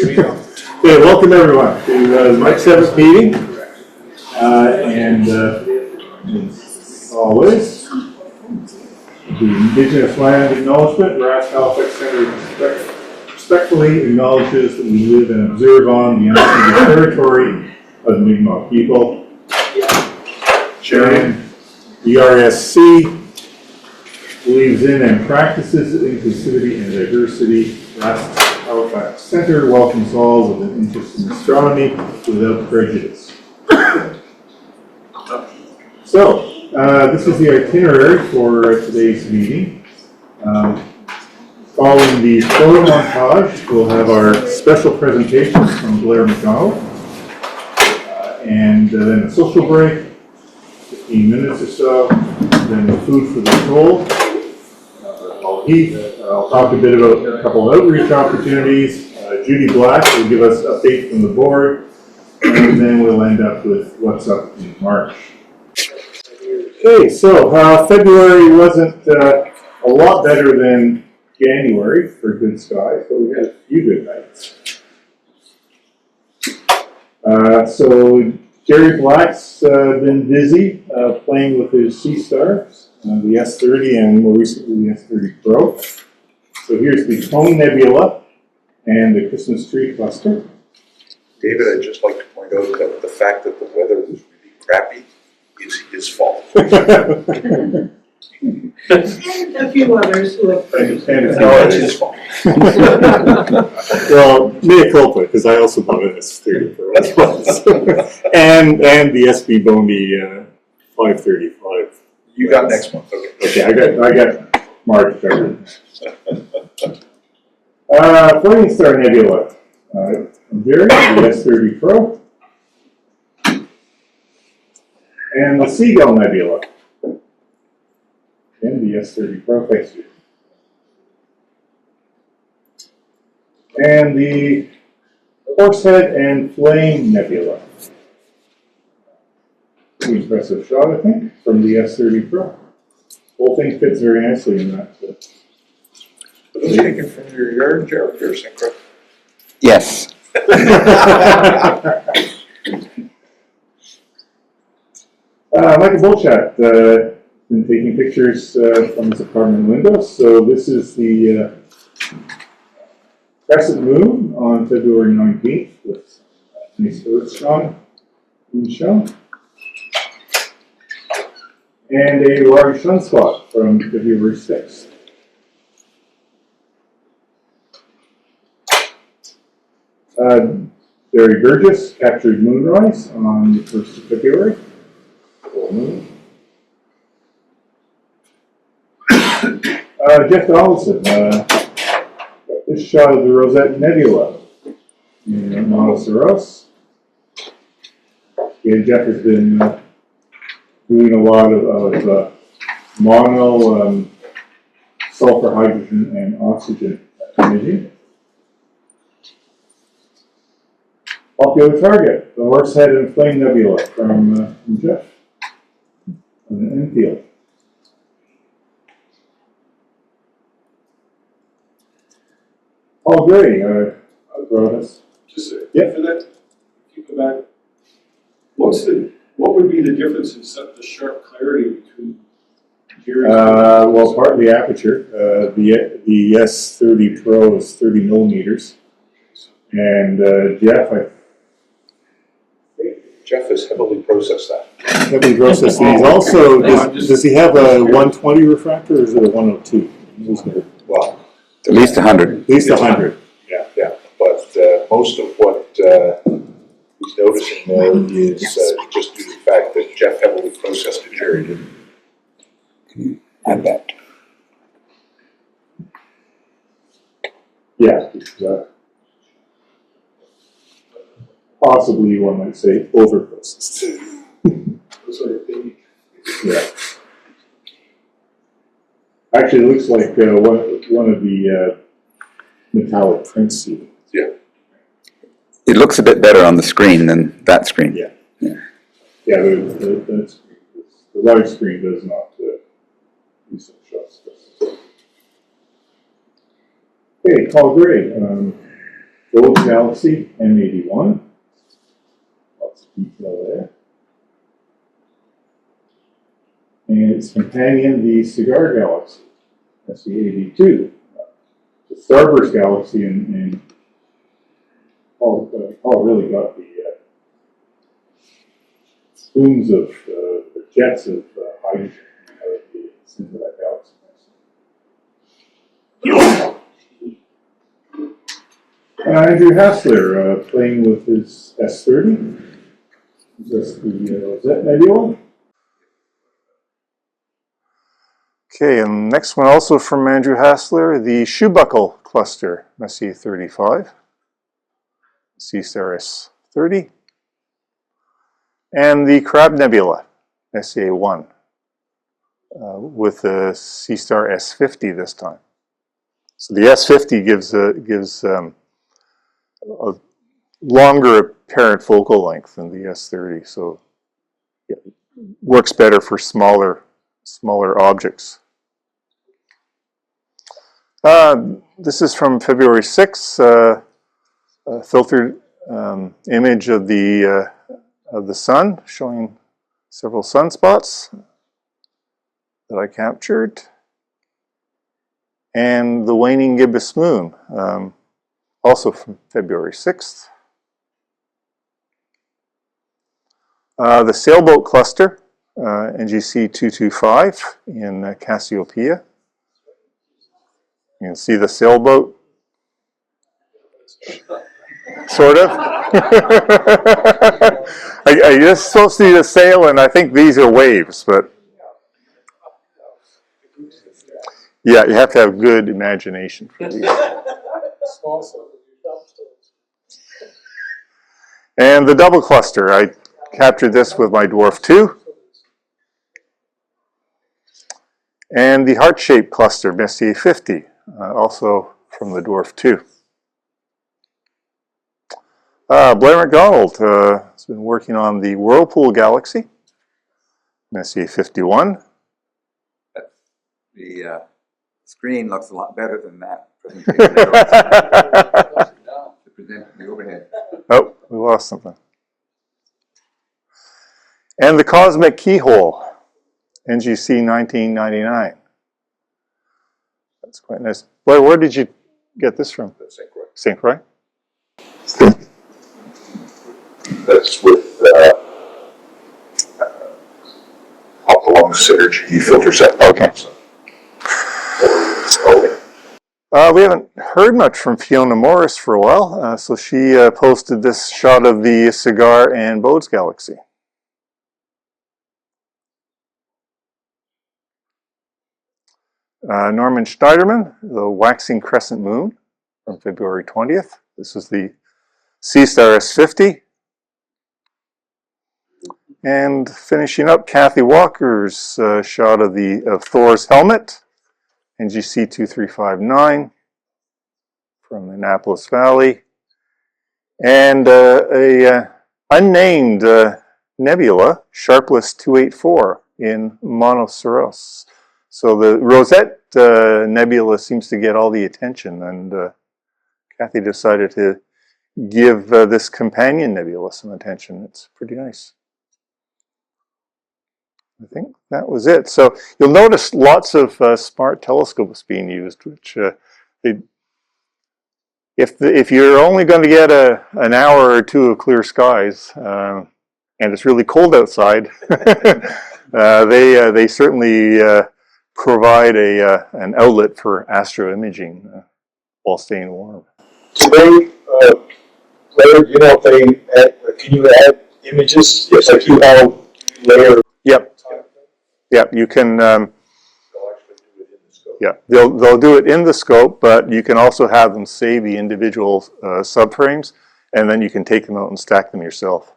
Okay, welcome everyone to the March 7th meeting. As always, the Indigenous Land Acknowledgement, RASC Halifax Centre respectfully acknowledges that we live and observe on the unceded territory of the Mi'kmaq people. And the RASC believes in and practices inclusivity and diversity. RASC Halifax Centre welcomes all with an interest in astronomy without prejudice. So, this is the itinerary for today's meeting. Following the photo montage, we'll have our special presentation from Blair MacDonald, and then a social break, 15 minutes or so, then the food for the soul. Heath, I'll talk a bit about a couple of outreach opportunities. Judy Blair will give us an update from the board, and then we'll end up with what's up in March. Okay, so February wasn't a lot better than January for good skies, but we had a few good nights. So Jerry Black's been busy playing with his Sea Stars. The S30 and more recently the S30 Pro. So here's the Cone Nebula and the Christmas tree cluster. David, I'd just like to point out that the fact that the weather was really crappy is his fault. And a few others who have It's his fault. Well, mea culpa, because I also bought an S30 Pro as well. and the SB Boney 535. You got next month, okay. Okay, I got March covered. Flaming Star Nebula. Jerry, the S30 Pro. And the Seagull Nebula. And the S30 Pro, thanks you. And the Horsehead and Flame Nebula. Pretty impressive shot, I think, from the S30 Pro. Whole thing fits very nicely in that. Are those taken from your yard, Jared, or synchro? Yes. Michael Bolchat been taking pictures from his apartment windows. So this is the crescent moon on February 19th with nice earth shone being shown. And a large sunspot from February 6th. Barry Burgess captured moonrise on the 1st of February. Full moon. Jeff Donaldson got this shot of the Rosette Nebula in Montserrat. Yeah, Jeff has been doing a lot of mono, sulfur, hydrogen, and oxygen imaging. Popular target, the Horsehead and Flame Nebula from Jeff on the Enfield. Paul Gray brought us. Just Yeah. for that, if you go back, what would be the difference in the sharp clarity between Jerry's? Well, partly aperture. The S30 Pro is 30 millimeters, and Jeff has heavily processed that. heavily processed. He's also does he have a 120 refractor or is it a 102? Well, At least 100. At least 100. yeah, but most of what he's noticing there is just due to the fact that Jeff heavily processed it, Jerry didn't. Can you add that? Yeah, possibly one might say over-processed. Those are big. Yeah. Actually, it looks like one of the metallic prints. Yeah. It looks a bit better on the screen than that screen. Yeah. Yeah, the large screen does not do some shots. Okay, Paul Gray. Gold Galaxy M81. Lots of detail there. And its companion, the Cigar Galaxy, SE82. The Starburst Galaxy and Paul really got the plumes of the jets of hydrogen out of the center of that galaxy. Andrew Hassler playing with his S30. Is this the Rosette Nebula? Okay, and next one also from Andrew Hassler, the Shoebuckle Cluster, Messier 35, C-Star S30, and the Crab Nebula, Messier 1, with the C-Star S50 this time. So the S50 gives a longer apparent focal length than the S30, so it works better for smaller objects. This is from February 6th, a filtered image of the sun, showing several sunspots that I captured, and the waning gibbous moon, also from February 6th. The sailboat cluster, NGC 225 in Cassiopeia. You can see the sailboat, sort of. I just still see the sail, and I think these are waves, but yeah, you have to have good imagination for these. And the double cluster, I captured this with my Dwarf 2. And the heart-shaped cluster, Messier 50, also from the Dwarf 2. Blair MacDonald has been working on the Whirlpool Galaxy, Messier 51. The screen looks a lot better than that presentation. To present the overhead. Oh, we lost something. And the Cosmic Keyhole, NGC 1999. That's quite nice. Blair, where did you get this from? St. Croix. That's with Hopalong Synergy filter set. Okay. We haven't heard much from Fiona Morris for a while, so she posted this shot of the Cigar and Bode's Galaxy. Norman Schneiderman, the Waxing Crescent Moon from February 20th. This is the C-Star S50. And finishing up, Kathy Walker's shot of Thor's helmet, NGC 2359 from Annapolis Valley. And a unnamed nebula, Sharpless 284 in Monoceros. So the Rosette Nebula seems to get all the attention, and Kathy decided to give this companion nebula some attention. It's pretty nice. I think that was it. So you'll notice lots of smart telescopes being used, which if you're only going to get an hour or two of clear skies, and it's really cold outside, they certainly provide an outlet for astro imaging while staying warm. Do they, Blair, you know, if they add, can you add images? Yes, like you have layer. Yep. Yep. You can. They'll actually do it in the scope. Yeah, they'll do it in the scope, but you can also have them save the individual subframes, and then you can take them out and stack them yourself.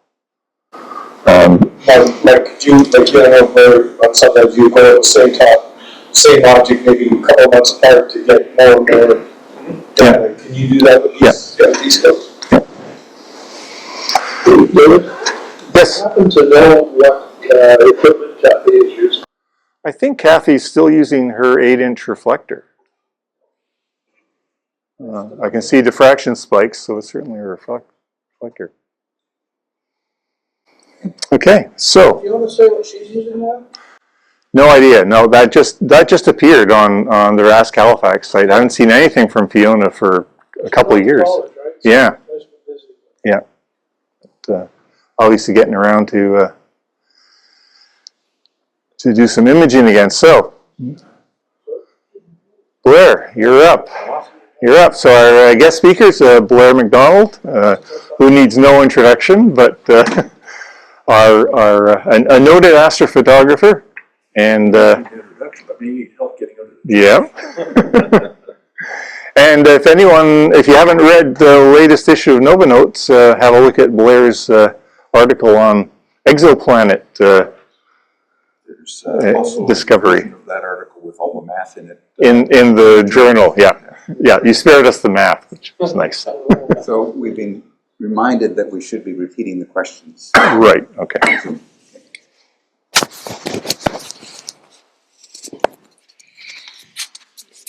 Like you know, where sometimes you go at the same object, maybe a couple months apart to get more and more. Yeah. Can you do that with these scopes? Yes. I happen to know what equipment Kathy is using. I think Kathy's still using her 8-inch reflector. I can see diffraction spikes, so it's certainly a reflector. Okay, so. Do you want to say what she's using now? No idea. No, that just appeared on the RASC Halifax site. I haven't seen anything from Fiona for a couple of years. College, right? Yeah. She's been busy. Yeah. But, obviously getting around to do some imaging again. So, Blair, you're up. You're up. So our guest speaker is Blair MacDonald, who needs no introduction, but a noted astrophotographer. And yeah. And if you haven't read the latest issue of Nova Notes, have a look at Blair's article on exoplanet There's also discovery of that article with all the math in it. in the journal. Yeah. You spared us the math, which was nice. so we've been reminded that we should be repeating the questions. Right. Okay.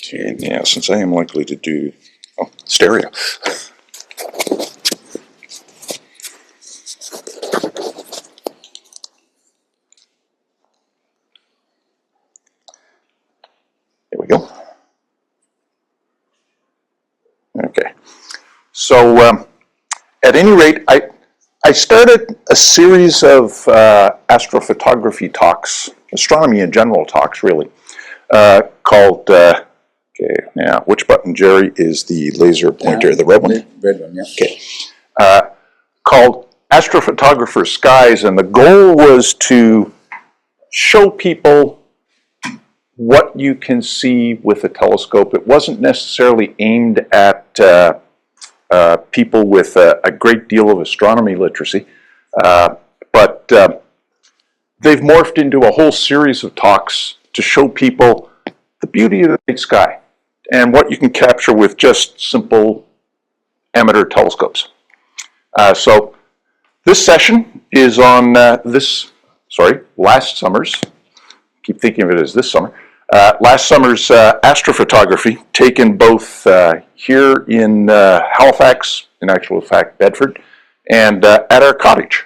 Okay, yeah, since I am likely to do stereo. There we go. Okay. So at any rate, I started a series of astrophotography talks, astronomy in general talks really, called okay, now, which button, Jerry, is the laser pointer? The red one? Red one, yeah. Okay. Called Astrophotographer Skies, and the goal was to show people what you can see with a telescope. It wasn't necessarily aimed at people with a great deal of astronomy literacy, but they've morphed into a whole series of talks to show people the beauty of the night sky and what you can capture with just simple amateur telescopes. So this session is on last summer's, keep thinking of it as this summer, last summer's astrophotography taken both here in Halifax, in actual fact Bedford, and at our cottage.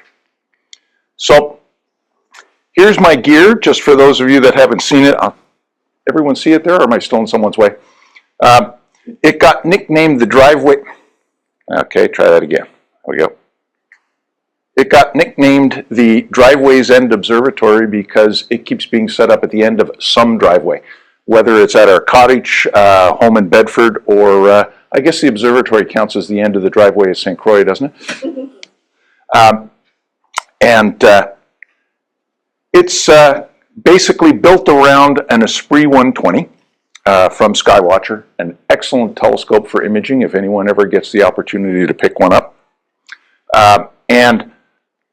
So here's my gear, just for those of you that haven't seen it. Everyone see it there, or am I still in someone's way? It got nicknamed the driveway. Okay, try that again. There we go. It got nicknamed the Driveway's End Observatory because it keeps being set up at the end of some driveway, whether it's at our cottage, home in Bedford, or I guess the observatory counts as the end of the driveway at St. Croix, doesn't it? It's basically built around an Esprit 120 from Skywatcher, an excellent telescope for imaging if anyone ever gets the opportunity to pick one up. And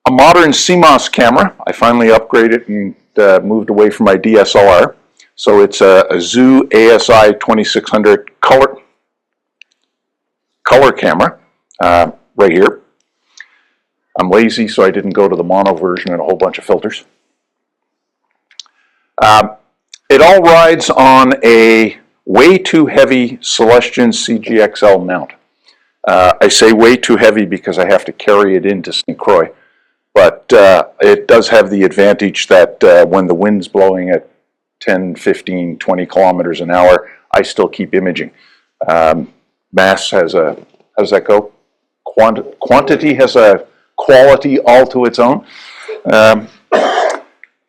a modern CMOS camera. I finally upgraded and moved away from my DSLR. So it's a Zoo ASI 2600 color camera right here. I'm lazy, so I didn't go to the mono version and a whole bunch of filters. It all rides on a way too heavy Celestion CGXL mount. I say way too heavy because I have to carry it into St. Croix, but it does have the advantage that when the wind's blowing at 10, 15, 20 kilometers an hour, I still keep imaging. Mass has a, how does that go? Quantity has a quality all to its own. John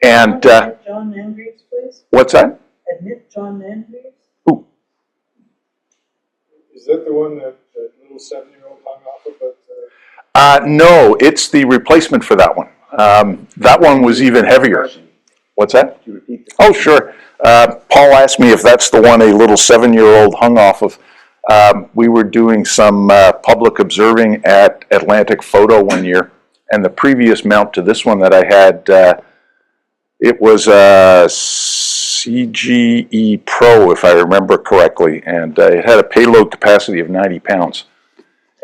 Andrews, please. What's that? Admit John Andrews. Who? Is that the one that little 7-year-old hung off of? But No, it's the replacement for that one. That one was even heavier. What's that? Could you repeat the Oh, sure. Paul asked me if that's the one a little 7-year-old hung off of. We were doing some public observing at Atlantic Photo one year, and the previous mount to this one that I had, it was a CGE Pro, if I remember correctly, and it had a payload capacity of 90 pounds.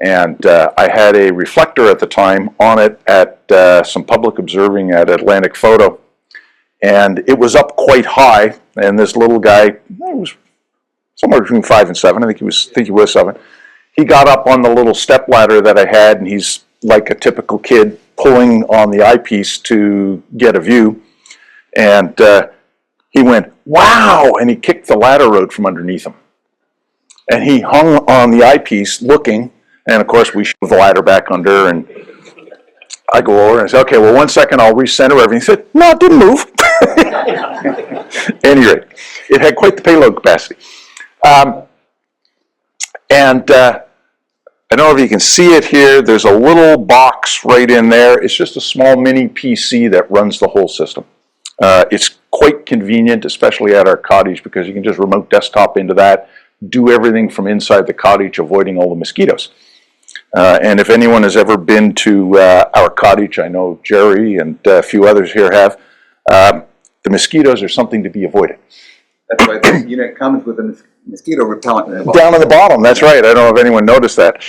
And I had a reflector at the time on it at some public observing at Atlantic Photo. And it was up quite high, and this little guy, it was somewhere between 5 and 7. I think he was 7. He got up on the little step ladder that I had, and he's like a typical kid pulling on the eyepiece to get a view. And he went, "Wow!" and he kicked the ladder rod from underneath him. And he hung on the eyepiece looking, and of course we shove the ladder back under, and I go over and I say, "Okay, well, 1 second, I'll recenter everything." He said, "No, it didn't move." Anyway, it had quite the payload capacity. I don't know if you can see it here. There's a little box right in there. It's just a small mini PC that runs the whole system. It's quite convenient, especially at our cottage, because you can just remote desktop into that, do everything from inside the cottage, avoiding all the mosquitoes. And if anyone has ever been to our cottage, I know Jerry and a few others here have, the mosquitoes are something to be avoided. That's why this unit comes with a mosquito repellent in the bottom. Down in the bottom, that's right. I don't know if anyone noticed that.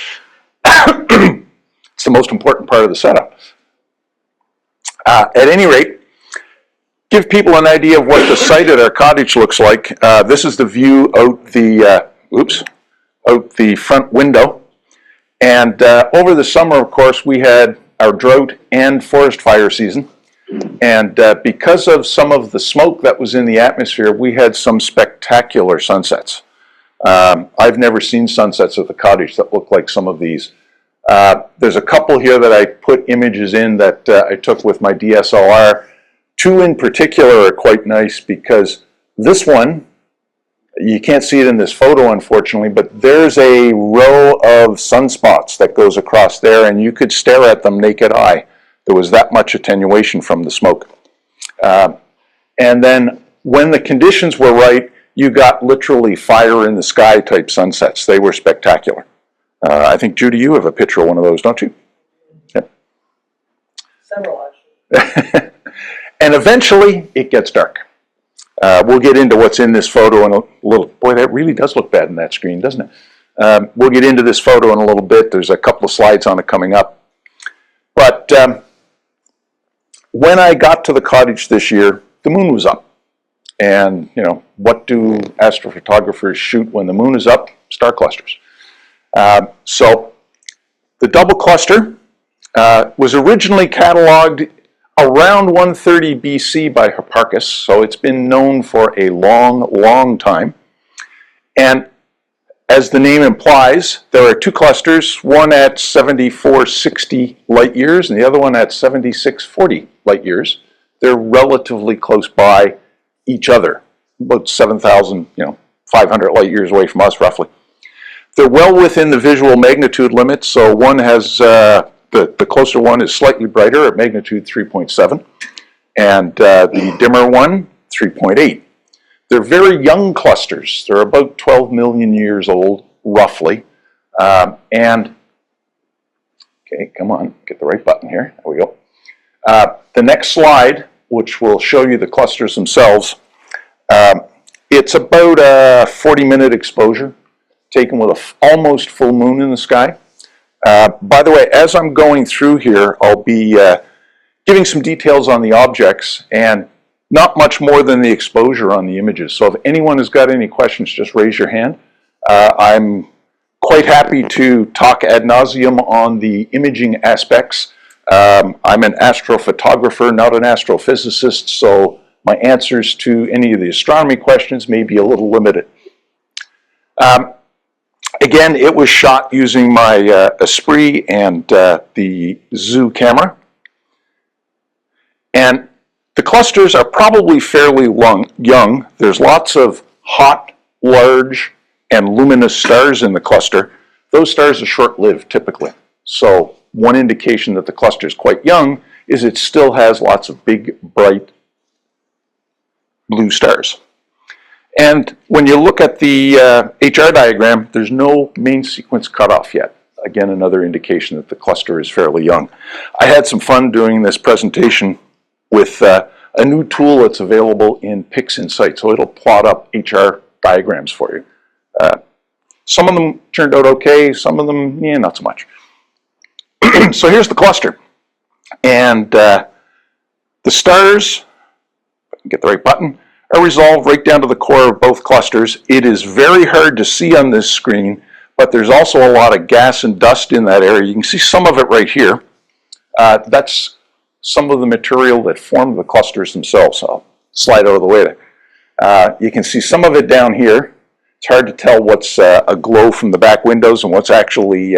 It's the most important part of the setup. At any rate, give people an idea of what the site at our cottage looks like. This is the view out the front window. And over the summer, of course, we had our drought and forest fire season. And because of some of the smoke that was in the atmosphere, we had some spectacular sunsets. I've never seen sunsets at the cottage that look like some of these. There's a couple here that I put images in that I took with my DSLR. 2 in particular are quite nice because this one, you can't see it in this photo, unfortunately, but there's a row of sunspots that goes across there, and you could stare at them naked eye. There was that much attenuation from the smoke. And then when the conditions were right, you got literally fire in the sky type sunsets. They were spectacular. I think, Judy, you have a picture of one of those, don't you? Yeah. Several, actually. And eventually, it gets dark. We'll get into what's in this photo in a little. Boy, that really does look bad in that screen, doesn't it? We'll get into this photo in a little bit. There's a couple of slides on it coming up. But when I got to the cottage this year, the moon was up. And, you know, what do astrophotographers shoot when the moon is up? Star clusters. So the double cluster was originally cataloged around 130 BC by Hipparchus, so it's been known for a long, long time. And as the name implies, there are 2 clusters, one at 7460 light years and the other one at 7640 light years. They're relatively close by each other, about 7,500 light years away from us, roughly. They're well within the visual magnitude limit, so one has, the closer one is slightly brighter at magnitude 3.7, and the dimmer one, 3.8. They're very young clusters. They're about 12 million years old, roughly. And, okay, come on, get the right button here. There we go. The next slide, which will show you the clusters themselves, it's about a 40-minute exposure, taken with an almost full moon in the sky. By the way, as I'm going through here, I'll be giving some details on the objects and not much more than the exposure on the images. So if anyone has got any questions, just raise your hand. I'm quite happy to talk ad nauseum on the imaging aspects. I'm an astrophotographer, not an astrophysicist, so my answers to any of the astronomy questions may be a little limited. Again, it was shot using my Esprit and the Zoo camera. And the clusters are probably fairly young. There's lots of hot, large, and luminous stars in the cluster. Those stars are short-lived, typically. So one indication that the cluster is quite young is it still has lots of big, bright blue stars. And when you look at the HR diagram, there's no main sequence cutoff yet. Again, another indication that the cluster is fairly young. I had some fun doing this presentation with a new tool that's available in PixInsight. So it'll plot up HR diagrams for you. Some of them turned out okay, some of them, yeah, not so much. So here's the cluster. And the stars, if I can get the right button, are resolved right down to the core of both clusters. It is very hard to see on this screen, but there's also a lot of gas and dust in that area. You can see some of it right here. That's some of the material that formed the clusters themselves. I'll slide out of the way there. You can see some of it down here. It's hard to tell what's a glow from the back windows and what's actually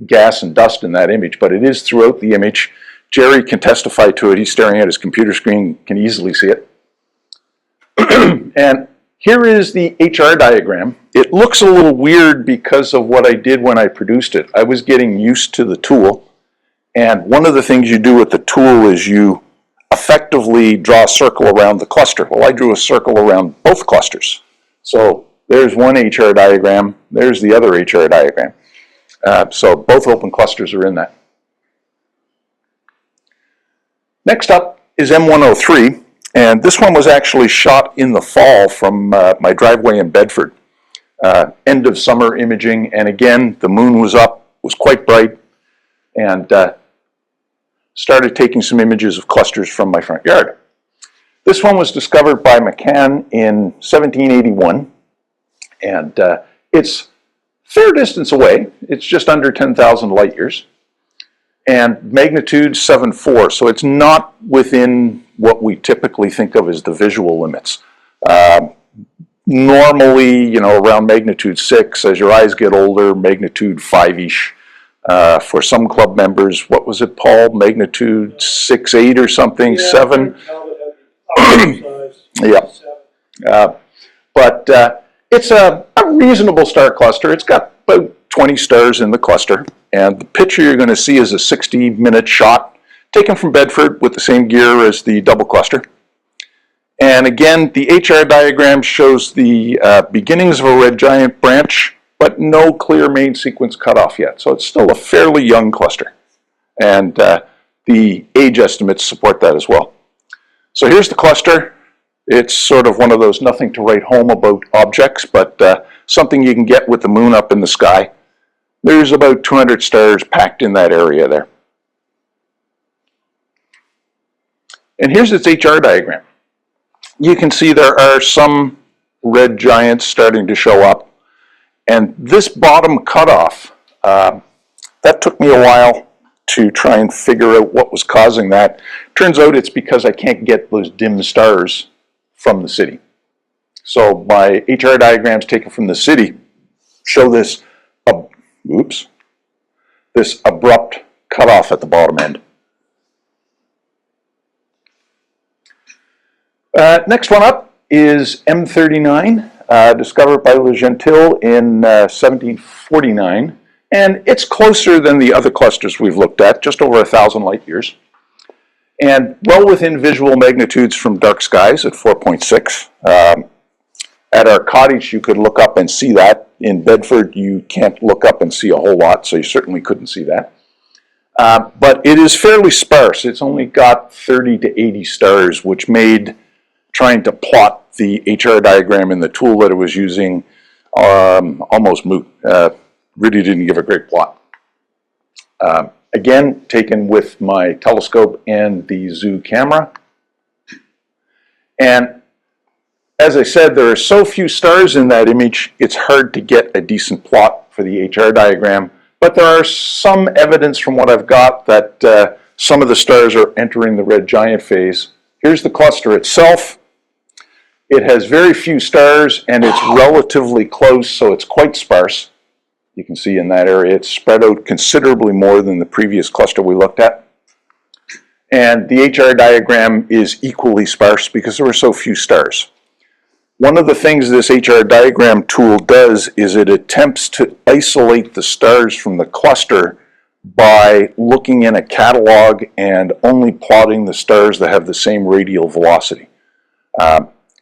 gas and dust in that image, but it is throughout the image. Jerry can testify to it. He's staring at his computer screen, can easily see it. And here is the HR diagram. It looks a little weird because of what I did when I produced it. I was getting used to the tool, and one of the things you do with the tool is you effectively draw a circle around the cluster. Well, I drew a circle around both clusters. So there's one HR diagram, there's the other HR diagram. So both open clusters are in that. Next up is M103, and this one was actually shot in the fall from my driveway in Bedford. End of summer imaging, and again, the moon was up, was quite bright, and started taking some images of clusters from my front yard. This one was discovered by McCann in 1781, and it's fair distance away. It's just under 10,000 light years, and magnitude 7.4, so it's not within what we typically think of as the visual limits. Normally, you know, around magnitude 6, as your eyes get older, magnitude 5-ish. For some club members, what was it, Paul? Magnitude 6, 8 or something, Yeah, 7? Yeah. But it's a reasonable star cluster. It's got about 20 stars in the cluster. And the picture you're going to see is a 60-minute shot taken from Bedford with the same gear as the double cluster. And again, the HR diagram shows the beginnings of a red giant branch, but no clear main sequence cutoff yet. So it's still a fairly young cluster. And the age estimates support that as well. So here's the cluster. It's sort of one of those nothing to write home about objects, but something you can get with the moon up in the sky. There's about 200 stars packed in that area there. And here's its HR diagram. You can see there are some red giants starting to show up. And this bottom cutoff, that took me a while to try and figure out what was causing that. Turns out it's because I can't get those dim stars from the city. So my HR diagrams taken from the city show this, this abrupt cutoff at the bottom end. Next one up is M39, discovered by Le Gentil in 1749, and it's closer than the other clusters we've looked at, just over 1,000 light years, and well within visual magnitudes from dark skies at 4.6. At our cottage, you could look up and see that. In Bedford, you can't look up and see a whole lot, so you certainly couldn't see that. But it is fairly sparse. It's only got 30 to 80 stars, which made trying to plot the HR diagram in the tool that it was using almost moot. Really didn't give a great plot. Again, taken with my telescope and the zoo camera. And as I said, there are so few stars in that image, it's hard to get a decent plot for the HR diagram. But there are some evidence from what I've got that some of the stars are entering the red giant phase. Here's the cluster itself. It has very few stars and it's relatively close, so it's quite sparse. You can see in that area it's spread out considerably more than the previous cluster we looked at. And the HR diagram is equally sparse because there were so few stars. One of the things this HR diagram tool does is it attempts to isolate the stars from the cluster by looking in a catalog and only plotting the stars that have the same radial velocity.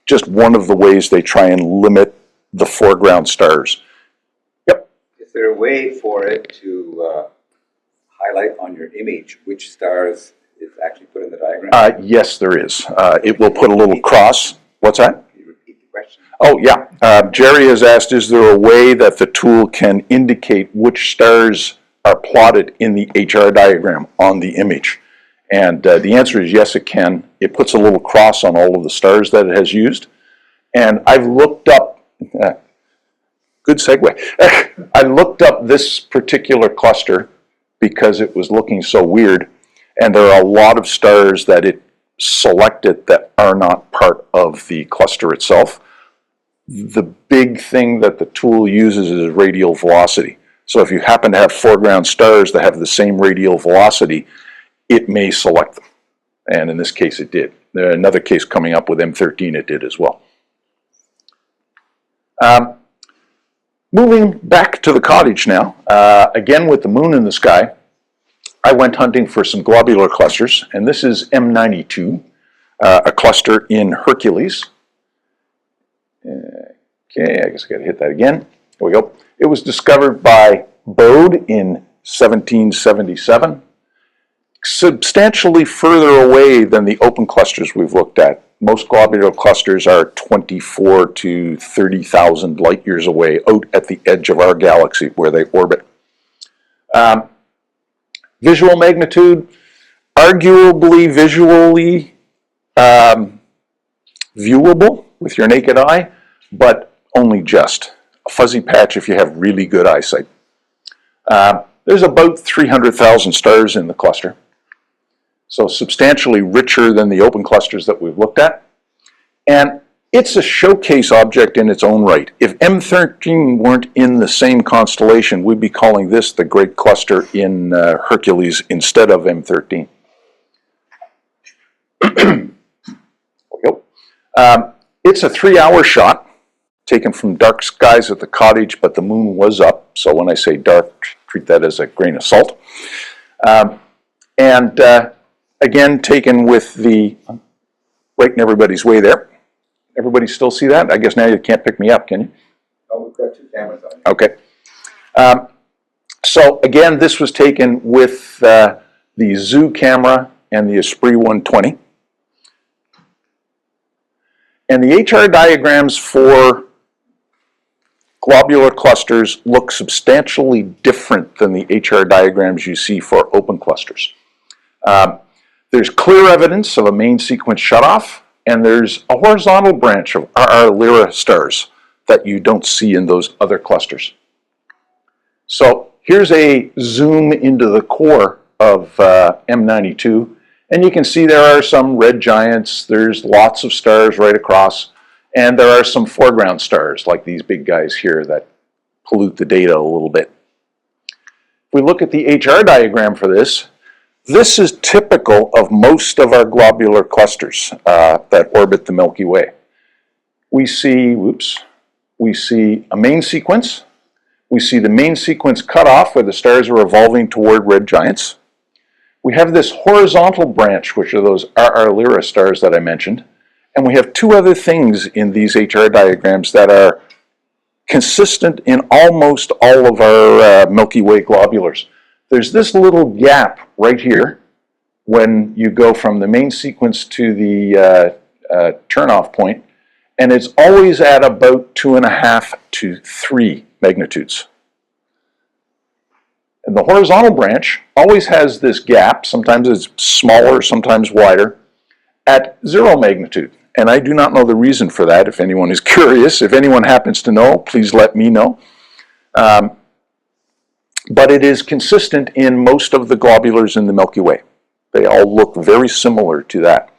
Just one of the ways they try and limit the foreground stars. Yep. Is there a way for it to highlight on your image which stars is actually put in the diagram? Yes, there is. It will put a little cross. What's that? Question. Oh, yeah. Jerry has asked, is there a way that the tool can indicate which stars are plotted in the HR diagram on the image? And the answer is yes, it can. It puts a little cross on all of the stars that it has used. And I've looked up, good segue. I looked up this particular cluster because it was looking so weird. And there are a lot of stars that it selected that are not part of the cluster itself. The big thing that the tool uses is radial velocity. So if you happen to have foreground stars that have the same radial velocity, it may select them. And in this case, it did. There's another case coming up with M13, it did as well. Moving back to the cottage now, again with the moon in the sky, I went hunting for some globular clusters, and this is M92, a cluster in Hercules. Okay, I guess I got to hit that again. There we go. It was discovered by Bode in 1777, substantially further away than the open clusters we've looked at. Most globular clusters are 24 to 30,000 light years away, out at the edge of our galaxy where they orbit. Visual magnitude, arguably visually viewable with your naked eye, but only just. A fuzzy patch if you have really good eyesight. There's about 300,000 stars in the cluster, so substantially richer than the open clusters that we've looked at. And it's a showcase object in its own right. If M13 weren't in the same constellation, we'd be calling this the Great Cluster in Hercules instead of M13. There we go. It's a 3-hour shot taken from dark skies at the cottage, but the moon was up. So when I say dark, treat that as a grain of salt. Again, taken with the, right in everybody's way there. Everybody still see that? I guess now you can't pick me up, can you? Oh, we've got 2 cameras on. Okay. So again, this was taken with the Zoo camera and the Esprit 120. And the HR diagrams for globular clusters look substantially different than the HR diagrams you see for open clusters. There's clear evidence of a main sequence shutoff, and there's a horizontal branch of RR Lyra stars that you don't see in those other clusters. So here's a zoom into the core of M92, and you can see there are some red giants, there's lots of stars right across, and there are some foreground stars like these big guys here that pollute the data a little bit. If we look at the HR diagram for this, this is typical of most of our globular clusters that orbit the Milky Way. We see a main sequence. We see the main sequence cut off where the stars are evolving toward red giants. We have this horizontal branch, which are those RR Lyra stars that I mentioned. And we have 2 other things in these HR diagrams that are consistent in almost all of our Milky Way globulars. There's this little gap right here when you go from the main sequence to the turn-off point, and it's always at about 2.5 to 3 magnitudes. And the horizontal branch always has this gap, sometimes it's smaller, sometimes wider, at 0 magnitude. And I do not know the reason for that. If anyone is curious, if anyone happens to know, please let me know. But it is consistent in most of the globulars in the Milky Way. They all look very similar to that.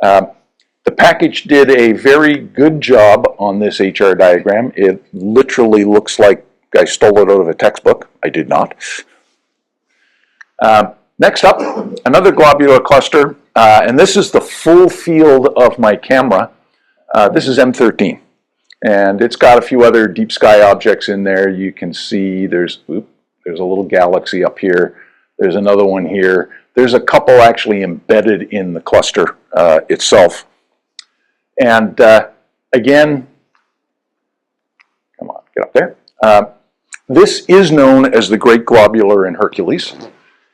The package did a very good job on this HR diagram. It literally looks like I stole it out of a textbook. I did not. Next up, another globular cluster, and this is the full field of my camera. This is M13, and it's got a few other deep sky objects in there. You can see there's a little galaxy up here. There's another one here. There's a couple actually embedded in the cluster itself. And again, come on, get up there. This is known as the Great Globular in Hercules.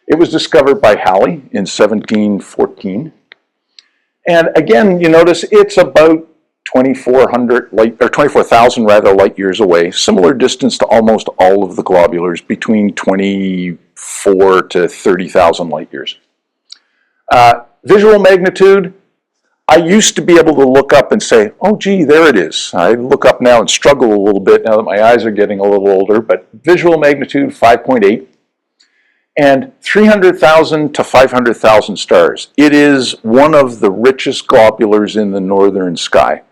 It was discovered by Halley in 1714. And again, you notice it's about 24,000 rather light years away, similar distance to almost all of the globulars, between 24 to 30,000 light years. Visual magnitude, I used to be able to look up and say, oh gee, there it is. I look up now and struggle a little bit now that my eyes are getting a little older, but visual magnitude 5.8 and 300,000 to 500,000 stars. It is one of the richest globulars in the northern sky.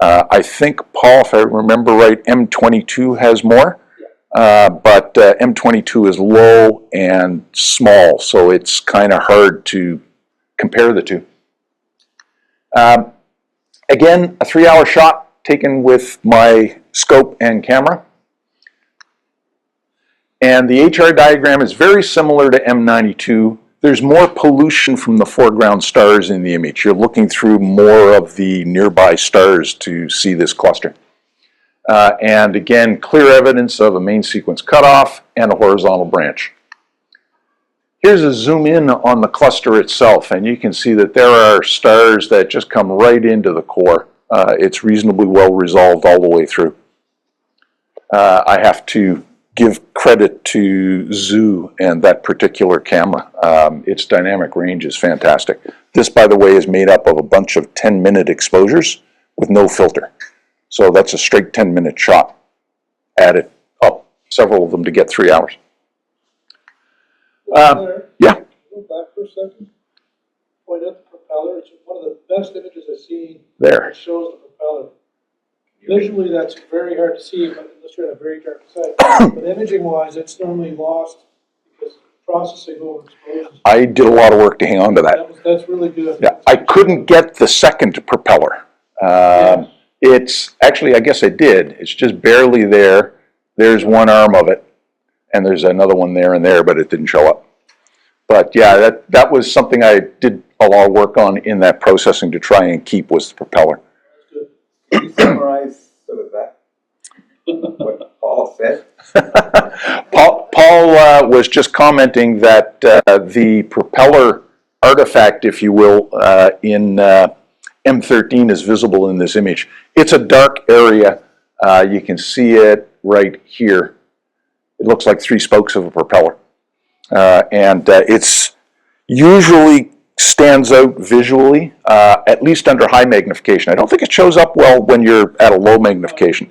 I think, Paul, if I remember right, M22 has more. But M22 is low and small, so it's kind of hard to compare the two. Again, a 3-hour shot taken with my scope and camera. And the HR diagram is very similar to M92. There's more pollution from the foreground stars in the image. You're looking through more of the nearby stars to see this cluster. And again, clear evidence of a main sequence cutoff and a horizontal branch. Here's a zoom in on the cluster itself, and you can see that there are stars that just come right into the core. It's reasonably well resolved all the way through. I have to give credit to Zoo and that particular camera. Its dynamic range is fantastic. This, by the way, is made up of a bunch of 10-minute exposures with no filter. So that's a straight 10-minute shot. Added up several of them to get 3 hours. Blair, Yeah. Go back for a second. Point out the propeller. It's one of the best images I've seen. There. It shows the propeller. Visually, that's very hard to see, but unless you're in a very dark site. But imaging-wise, it's normally lost because processing overexposures. I did a lot of work to hang on to that. That's really good. Yeah, I couldn't get the second propeller. Yes. It's actually, I guess I did. It's just barely there. There's one arm of it, and there's another one there and there, but it didn't show up. But yeah, that was something I did a lot of work on in that processing to try and keep was the propeller. Can you summarize sort of that, what Paul said? Paul was just commenting that the propeller artifact, if you will, in M13 is visible in this image. It's a dark area. You can see it right here. It looks like 3 spokes of a propeller. And it's usually stands out visually, at least under high magnification. I don't think it shows up well when you're at a low magnification.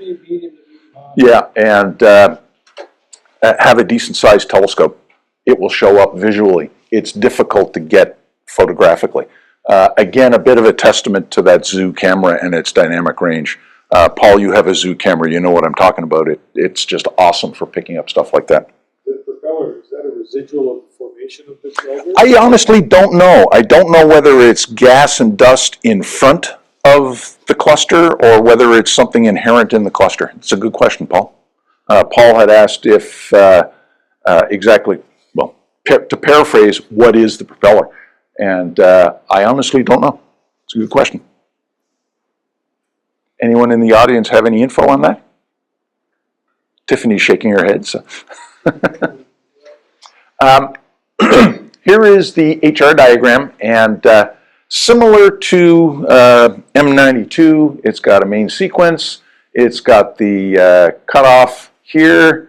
Yeah, and have a decent sized telescope. It will show up visually. It's difficult to get photographically. Again, a bit of a testament to that Zoo camera and its dynamic range. Paul, you have a Zoo camera. You know what I'm talking about. It's just awesome for picking up stuff like that. The propeller, is that a residual of the formation of this rover? I honestly don't know. I don't know whether it's gas and dust in front of the cluster or whether it's something inherent in the cluster. It's a good question, Paul. Paul had asked if exactly, well, to paraphrase, what is the propeller? And I honestly don't know. It's a good question. Anyone in the audience have any info on that? Tiffany's shaking her head. So. Here is the HR diagram, and similar to M92, it's got a main sequence. It's got the cutoff here,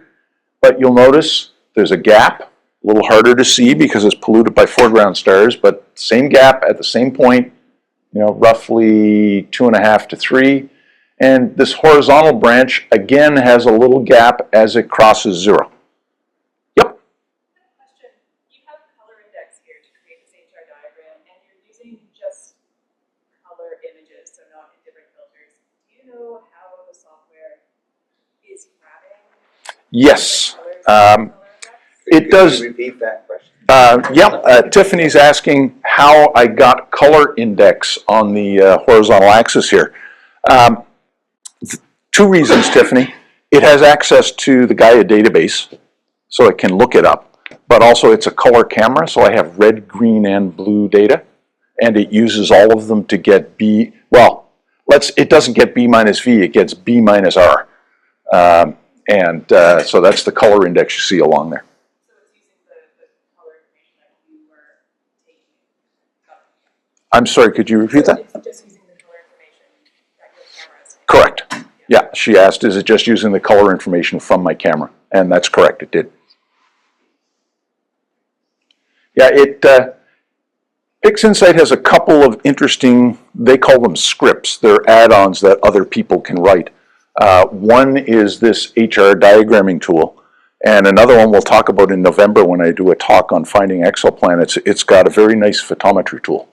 but you'll notice there's a gap. A little harder to see because it's polluted by foreground stars, but same gap at the same point, roughly 2.5 to 3. And this horizontal branch, again, has a little gap as it crosses 0. Yep. Question. You have color index here to create this HR diagram, and you're using just color images, so not in different filters. Do you know how the software is grabbing Yes. colors? It does. Can you repeat that question? Tiffany's asking how I got color index on the horizontal axis here. 2 reasons, Tiffany. It has access to the Gaia database, so it can look it up. But also it's a color camera, so I have red, green, and blue data. And it uses all of them to get B, well, it doesn't get B minus V, it gets B minus R. So that's the color index you see along there. So it's using the color information that you were taking. I'm sorry, could you repeat that? It's just using the color information that your camera is. Correct. Yeah, she asked, is it just using the color information from my camera? And that's correct, it did. Yeah, PixInsight has a couple of interesting, they call them scripts. They're add-ons that other people can write. One is this HR diagramming tool, and another one we'll talk about in November when I do a talk on finding exoplanets. It's got a very nice photometry tool.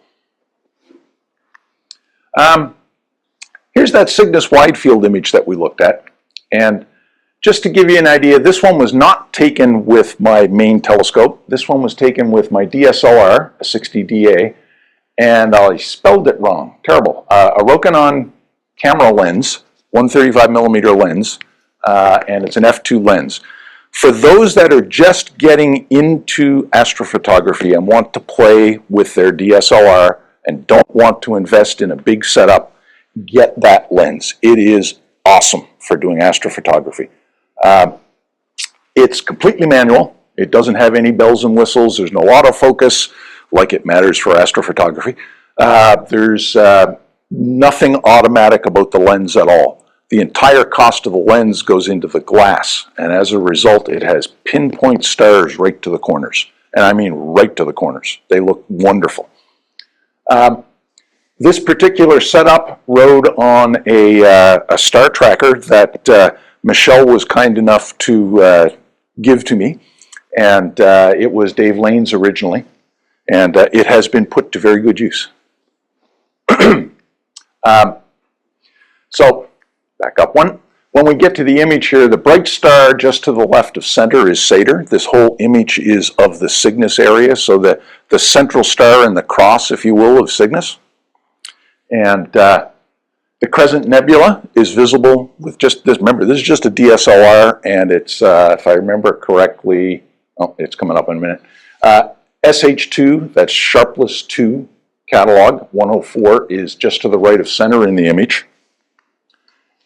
Here's that Cygnus wide field image that we looked at. And just to give you an idea, this one was not taken with my main telescope. This one was taken with my DSLR, a 60DA, and I spelled it wrong, terrible. A Rokinon camera lens, 135mm lens, and it's an f2 lens. For those that are just getting into astrophotography and want to play with their DSLR and don't want to invest in a big setup, get that lens. It is awesome for doing astrophotography. It's completely manual. It doesn't have any bells and whistles. There's no autofocus like it matters for astrophotography. There's nothing automatic about the lens at all. The entire cost of the lens goes into the glass, and as a result, it has pinpoint stars right to the corners. And I mean right to the corners. They look wonderful. This particular setup rode on a star tracker that Michelle was kind enough to give to me, and it was Dave Lane's originally, and it has been put to very good use. So, back up one. When we get to the image here, the bright star just to the left of center is Satyr. This whole image is of the Cygnus area, so the central star and the cross, if you will, of Cygnus. And the Crescent Nebula is visible with just this. Remember, this is just a DSLR, and it's, if I remember correctly, oh, it's coming up in a minute. SH2, that's Sharpless 2 catalog. 104 is just to the right of center in the image.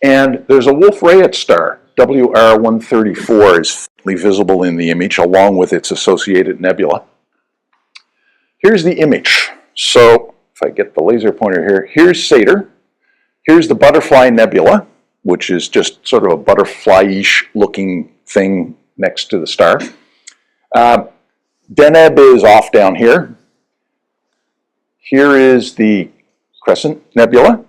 And there's a Wolf-Rayet star, WR134, is visible in the image, along with its associated nebula. Here's the image. So, if I get the laser pointer here, here's Satyr. Here's the Butterfly Nebula, which is just sort of a butterfly-ish looking thing next to the star. Deneb is off down here. Here is the Crescent Nebula.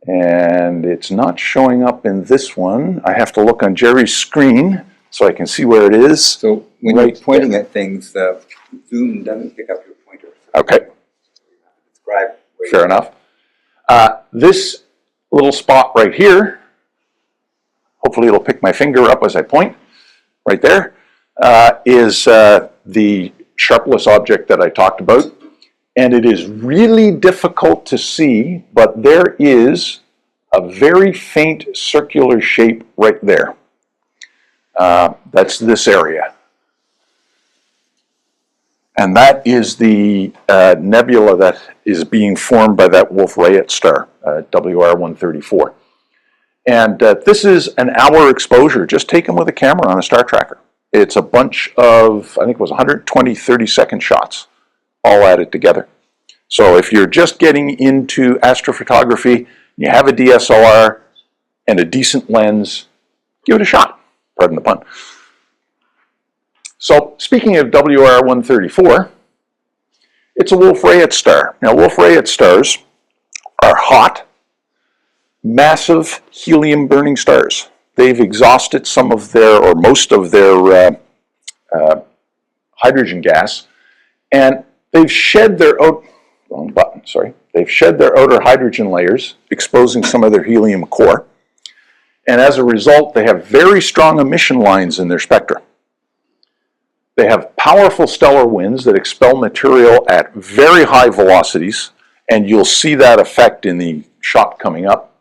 And it's not showing up in this one. I have to look on Jerry's screen so I can see where it is. So when you're pointing at things, Zoom doesn't pick up your pointer. Okay. Describe Fair enough. This little spot right here, hopefully it'll pick my finger up as I point, right there, is the Sharpless object that I talked about. And it is really difficult to see, but there is a very faint circular shape right there. That's this area. And that is the nebula that is being formed by that Wolf-Rayet star, WR134. And this is an hour exposure, just taken with a camera on a star tracker. It's a bunch of, I think it was 120 30-second shots, all added together. So if you're just getting into astrophotography, you have a DSLR and a decent lens, give it a shot, pardon the pun. So, speaking of WR134, it's a Wolf-Rayet star. Now, Wolf-Rayet stars are hot, massive helium-burning stars. They've exhausted some of their, or most of their hydrogen gas, and they've shed their, they've shed their outer hydrogen layers, exposing some of their helium core, and as a result, they have very strong emission lines in their spectra. They have powerful stellar winds that expel material at very high velocities, and you'll see that effect in the shot coming up.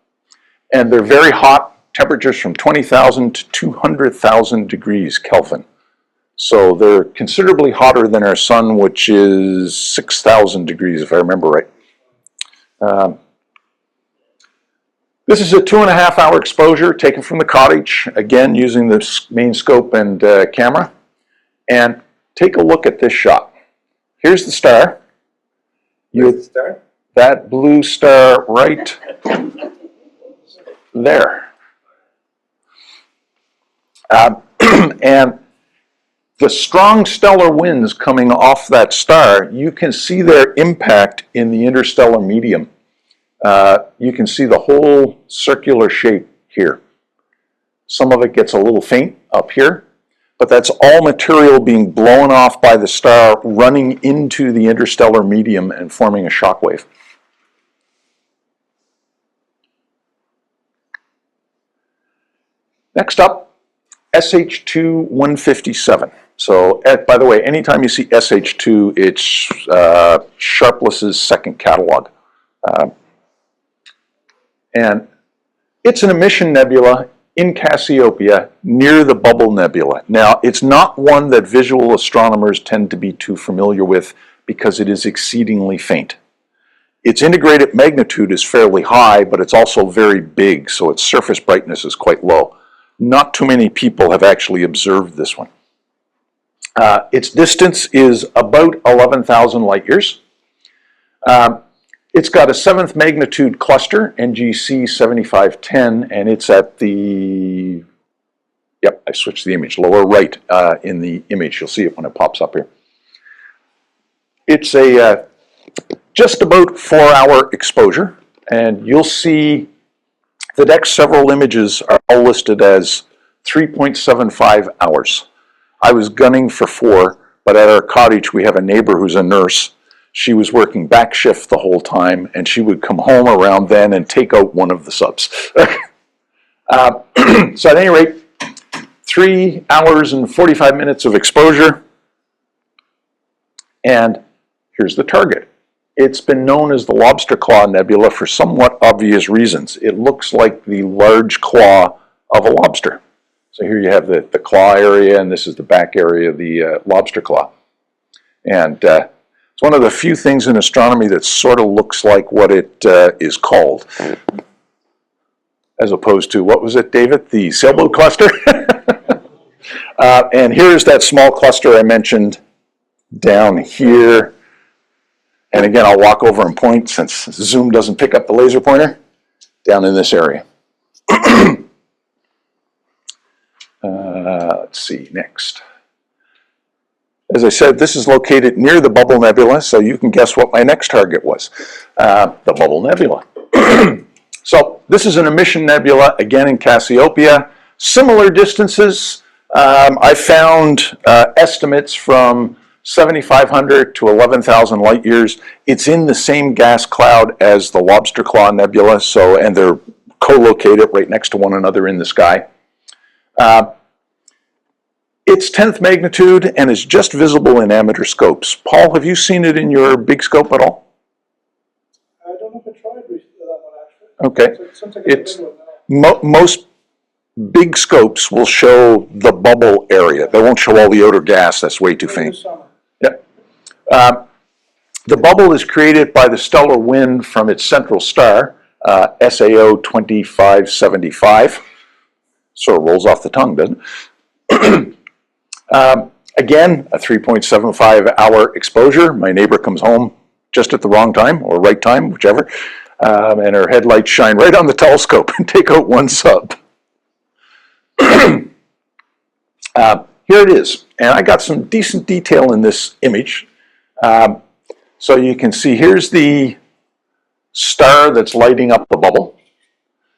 And they're very hot, temperatures from 20,000 to 200,000 degrees Kelvin. So they're considerably hotter than our sun, which is 6,000 degrees, if I remember right. This is a 2.5-hour exposure taken from the cottage, again using the main scope and camera. And take a look at this shot. Here's the star. Where's the star? That blue star right there. And the strong stellar winds coming off that star, you can see their impact in the interstellar medium. You can see the whole circular shape here. Some of it gets a little faint up here, but that's all material being blown off by the star, running into the interstellar medium and forming a shock wave. Next up, SH2 157. So, by the way, anytime you see SH2, it's Sharpless's second catalog. And it's an emission nebula in Cassiopeia near the Bubble Nebula. Now, it's not one that visual astronomers tend to be too familiar with because it is exceedingly faint. Its integrated magnitude is fairly high, but it's also very big, so its surface brightness is quite low. Not too many people have actually observed this one. Its distance is about 11,000 light years. It's got a 7th magnitude cluster, NGC 7510, and it's at the, yep, I switched the image, lower right in the image. You'll see it when it pops up here. It's a just about 4-hour exposure, and you'll see the next several images are all listed as 3.75 hours. I was gunning for 4, but at our cottage we have a neighbor who's a nurse. She was working back shift the whole time, and she would come home around then and take out one of the subs. So at any rate, 3 hours and 45 minutes of exposure, and here's the target. It's been known as the Lobster Claw Nebula for somewhat obvious reasons. It looks like the large claw of a lobster. So here you have the claw area, and this is the back area of the lobster claw. And it's one of the few things in astronomy that sort of looks like what it is called, as opposed to, what was it, David? The sailboat cluster? And here's that small cluster I mentioned down here. And again, I'll walk over and point, since Zoom doesn't pick up the laser pointer, down in this area. Let's see, next. As I said, this is located near the Bubble Nebula, so you can guess what my next target was, the Bubble Nebula. So this is an emission nebula, again in Cassiopeia. Similar distances. I found estimates from 7,500 to 11,000 light years. It's in the same gas cloud as the Lobster Claw Nebula, so, and they're co-located right next to one another in the sky. It's 10th magnitude and is just visible in amateur scopes. Paul, have you seen it in your big scope at all? I don't know if I tried that one actually. Okay. It seems like it's a big one now. Most big scopes will show the bubble area. They won't show all the outer gas. That's way too faint. Yep. The bubble is created by the stellar wind from its central star, SAO 2575. Sort of rolls off the tongue, doesn't it? Again, a 3.75 hour exposure. My neighbor comes home just at the wrong time, or right time, whichever, and her headlights shine right on the telescope and take out one sub. Here it is, and I got some decent detail in this image. So you can see here's the star that's lighting up the bubble.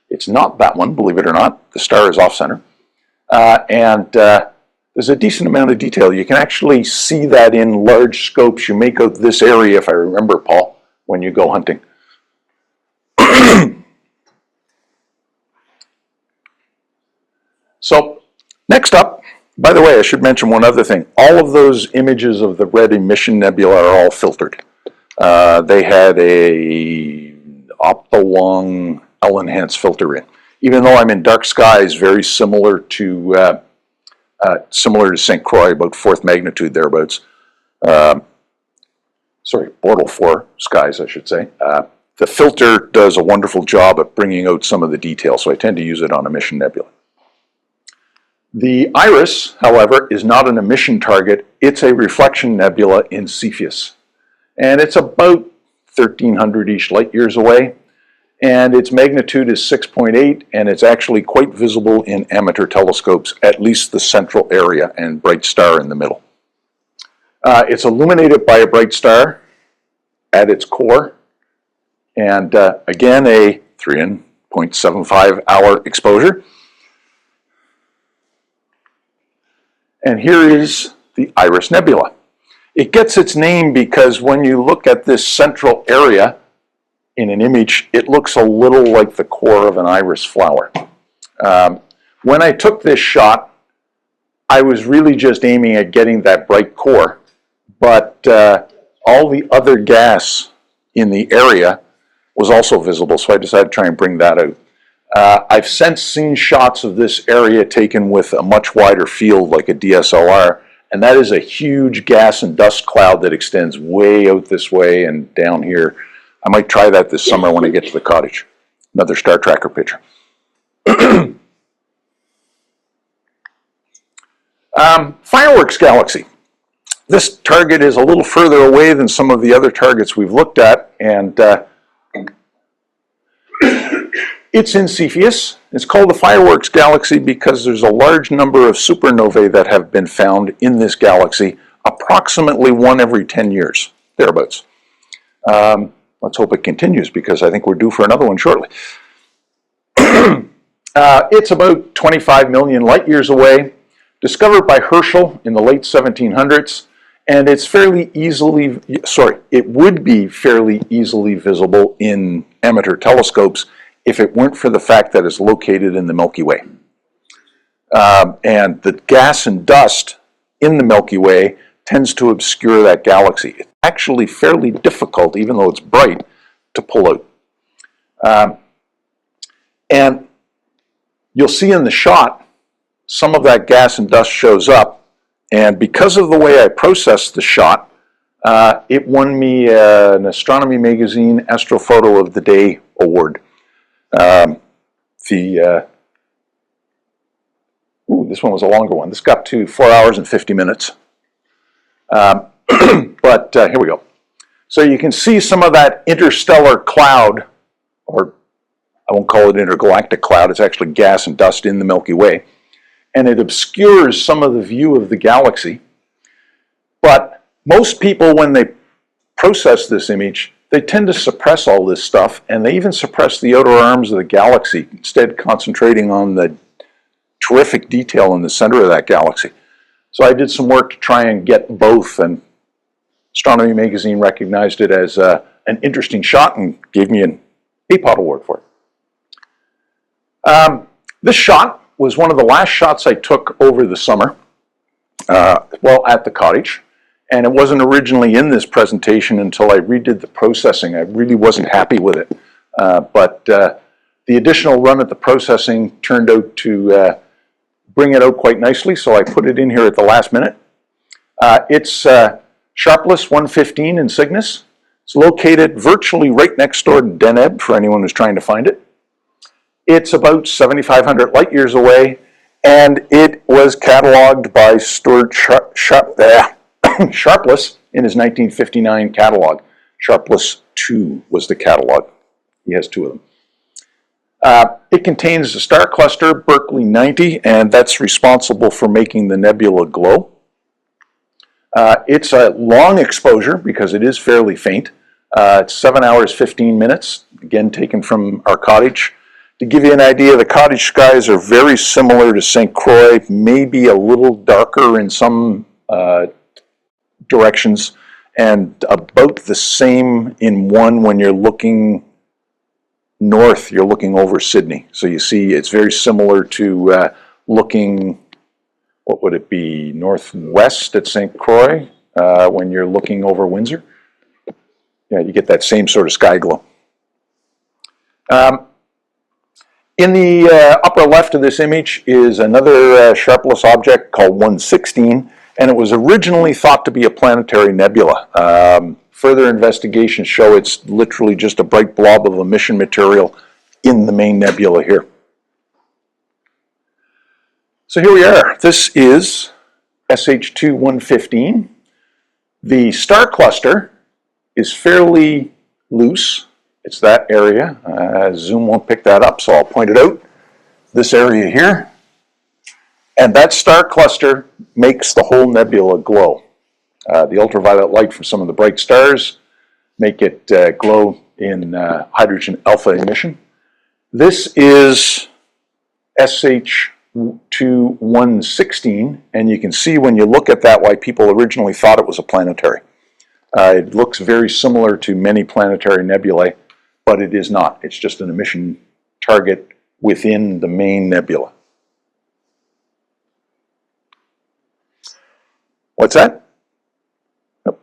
It's not that one, believe it or not. The star is off-center. And there's a decent amount of detail. You can actually see that in large scopes. You make out this area, if I remember, Paul, when you go hunting. So next up, by the way, I should mention one other thing. All of those images of the red emission nebula are all filtered. They had a Optolong L-enhanced filter in. Even though I'm in dark skies, very similar to St. Croix, about 4th magnitude thereabouts. Sorry, Bortle 4 skies, I should say. The filter does a wonderful job at bringing out some of the detail, so I tend to use it on emission nebula. The Iris, however, is not an emission target. It's a reflection nebula in Cepheus. And it's about 1,300-ish light years away. and its magnitude is 6.8, and it's actually quite visible in amateur telescopes, at least the central area and bright star in the middle. It's illuminated by a bright star at its core, and again, a 3.75 hour exposure. And here is the Iris Nebula. It gets its name because when you look at this central area in an image, it looks a little like the core of an iris flower. When I took this shot, I was really just aiming at getting that bright core, but all the other gas in the area was also visible, so I decided to try and bring that out. I've since seen shots of this area taken with a much wider field like a DSLR, and that is a huge gas and dust cloud that extends way out this way and down here. I might try that this summer when I get to the cottage. Another Star Tracker picture. Fireworks Galaxy. This target is a little further away than some of the other targets we've looked at, and it's in Cepheus. It's called the Fireworks Galaxy because there's a large number of supernovae that have been found in this galaxy, approximately one every 10 years, thereabouts. Let's hope it continues because I think we're due for another one shortly. It's about 25 million light years away, discovered by Herschel in the late 1700s, and it's fairly easily, it would be fairly easily visible in amateur telescopes if it weren't for the fact that it's located in the Milky Way. And the gas and dust in the Milky Way tends to obscure that galaxy. It's actually fairly difficult, even though it's bright, to pull out. And you'll see in the shot, some of that gas and dust shows up, and because of the way I processed the shot, it won me an Astronomy Magazine Astrophoto of the Day award. This one was a longer one. This got to 4 hours and 50 minutes. But here we go. So you can see some of that interstellar cloud, or I won't call it intergalactic cloud, it's actually gas and dust in the Milky Way. And it obscures some of the view of the galaxy. But most people, when they process this image, they tend to suppress all this stuff, and they even suppress the outer arms of the galaxy, instead concentrating on the terrific detail in the center of that galaxy. So I did some work to try and get both, and Astronomy Magazine recognized it as an interesting shot and gave me an APOD award for it. This shot was one of the last shots I took over the summer, at the cottage. And it wasn't originally in this presentation until I redid the processing. I really wasn't happy with it. But the additional run at the processing turned out to bring it out quite nicely, so I put it in here at the last minute. It's Sharpless 115 in Cygnus. It's located virtually right next door to Deneb, for anyone who's trying to find it. It's about 7,500 light years away, and it was cataloged by Stuart Sharpless in his 1959 catalog. Sharpless 2 was the catalog. He has two of them. It contains a star cluster, Berkeley 90, and that's responsible for making the nebula glow. It's a long exposure because it is fairly faint. It's 7 hours, 15 minutes, again taken from our cottage. To give you an idea, the cottage skies are very similar to St. Croix, maybe a little darker in some directions, and about the same in one when you're looking north, you're looking over Sydney. So you see it's very similar to looking, what would it be, northwest at St. Croix when you're looking over Windsor. Yeah, you get that same sort of sky glow. In the upper left of this image is another Sharpless object called 116, and it was originally thought to be a planetary nebula. Further investigations show it's literally just a bright blob of emission material in the main nebula here. So here we are. This is SH2 115. The star cluster is fairly loose. It's that area. Zoom won't pick that up, so I'll point it out. This area here. And that star cluster makes the whole nebula glow. The ultraviolet light from some of the bright stars make it glow in hydrogen alpha emission. This is SH2116, and you can see when you look at that why people originally thought it was a planetary. It looks very similar to many planetary nebulae, but it is not. It's just an emission target within the main nebula. What's that? Nope.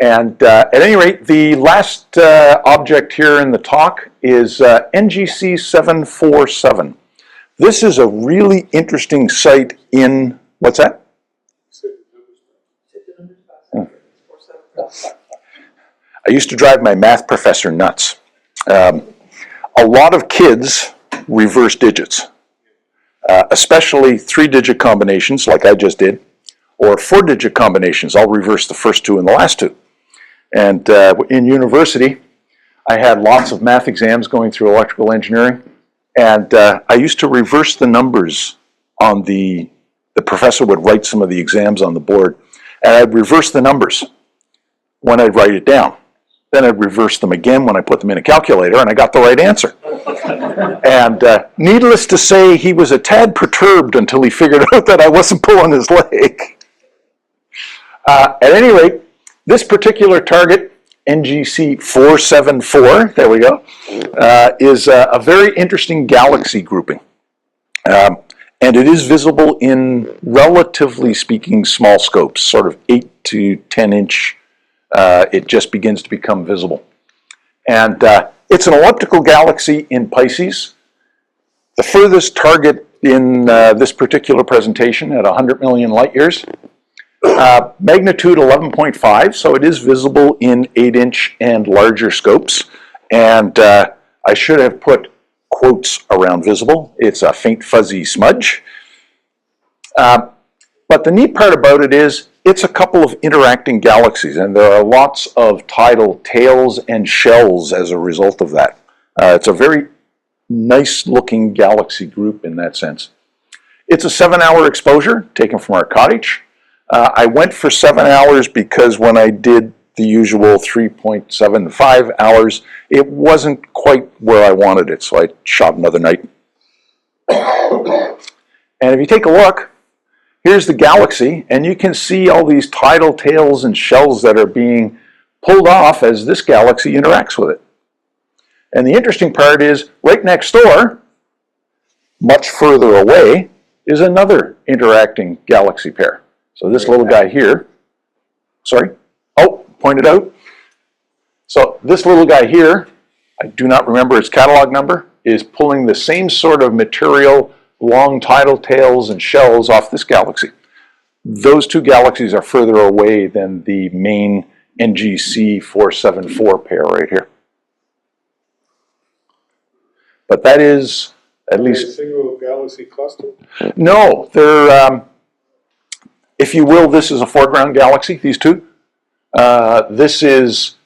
And at any rate, the last object here in the talk is NGC 747. This is a really interesting site in, what's that? I used to drive my math professor nuts. A lot of kids reverse digits, especially 3-digit combinations like I just did, or 4-digit combinations. I'll reverse the first 2 and the last 2. And in university, I had lots of math exams going through electrical engineering, and I used to reverse the numbers on the professor would write some of the exams on the board, and I'd reverse the numbers when I'd write it down. Then I'd reverse them again when I put them in a calculator, and I got the right answer. And needless to say, he was a tad perturbed until he figured out that I wasn't pulling his leg. At any rate, this particular target, NGC 474, there we go, is a very interesting galaxy grouping. And it is visible in, relatively speaking, small scopes, sort of 8 to 10 inch. It just begins to become visible. And it's an elliptical galaxy in Pisces. The furthest target in this particular presentation at 100 million light years. Magnitude 11.5, so it is visible in 8-inch and larger scopes. And I should have put quotes around visible. It's a faint fuzzy smudge. But the neat part about it is it's a couple of interacting galaxies, and there are lots of tidal tails and shells as a result of that. It's a very nice looking galaxy group in that sense. It's a 7-hour exposure taken from our cottage. I went for 7 hours because when I did the usual 3.75 hours, it wasn't quite where I wanted it, so I shot another night. And if you take a look, here's the galaxy, and you can see all these tidal tails and shells that are being pulled off as this galaxy interacts with it. And the interesting part is, right next door, much further away, is another interacting galaxy pair. So this little guy here, pointed out. So this little guy here, I do not remember its catalog number, is pulling the same sort of material, long tidal tails and shells off this galaxy. Those 2 galaxies are further away than the main NGC 474 pair right here. But that is at least... A single galaxy cluster? No, they're, if you will, this is a foreground galaxy, these 2. This is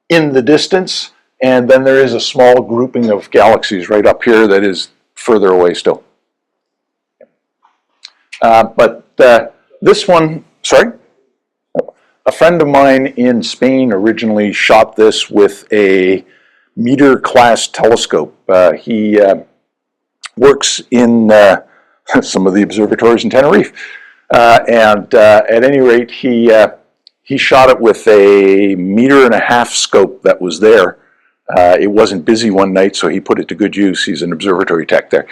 in the distance, and then there is a small grouping of galaxies right up here that is further away still. But this one, a friend of mine in Spain originally shot this with a meter class telescope. He works in some of the observatories in Tenerife. And at any rate, he shot it with a 1.5 meter scope that was there. It wasn't busy one night, so he put it to good use. He's an observatory tech there.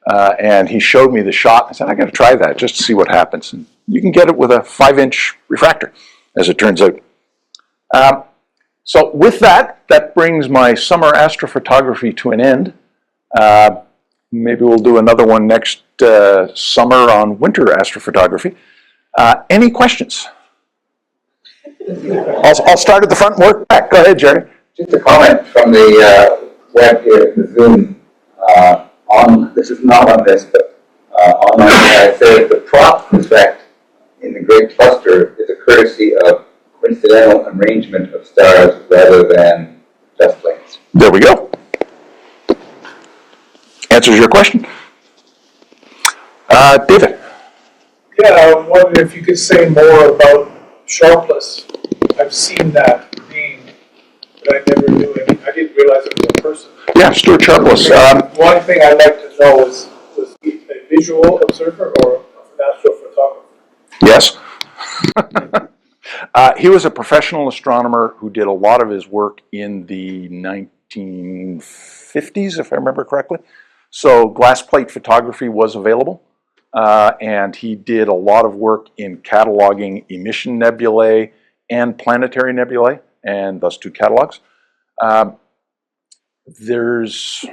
And he showed me the shot. I said, I got to try that just to see what happens. And you can get it with a 5-inch refractor, as it turns out. So with that, that brings my summer astrophotography to an end. Maybe we'll do another one next summer on winter astrophotography. Any questions? I'll start at the front and work back. Go ahead, Jerry. Just a comment from the web here, the Zoom. This is not on this, but online, I said the prop effect in the great cluster is a courtesy of coincidental arrangement of stars rather than just lengths. There we go. Answers your question. David. Yeah, I was wondering if you could say more about sharpless. I've seen that name, but I never knew it. I didn't realize it was a person. Yeah, Stuart Sharpless. One thing I'd like to know is, was he a visual observer or an astrophotographer? Yes. He was a professional astronomer who did a lot of his work in the 1950s, if I remember correctly. So glass plate photography was available. And he did a lot of work in cataloging emission nebulae and planetary nebulae, and thus two catalogs. There's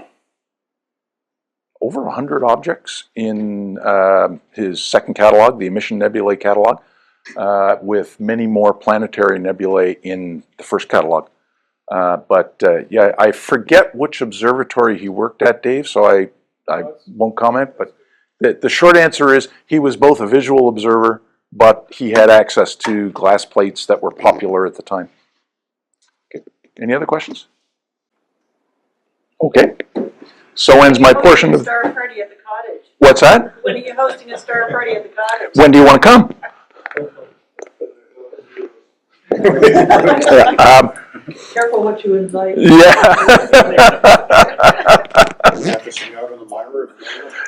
over 100 objects in his second catalog, the emission nebulae catalog, with many more planetary nebulae in the first catalog. Yeah, I forget which observatory he worked at, Dave, so I won't comment, but the short answer is he was both a visual observer, but he had access to glass plates that were popular at the time. Okay. Any other questions? Okay. So ends my portion of... Star party at the cottage. What's that? When are you hosting a star party at the cottage? When do you want to come? Careful what you invite. Yeah.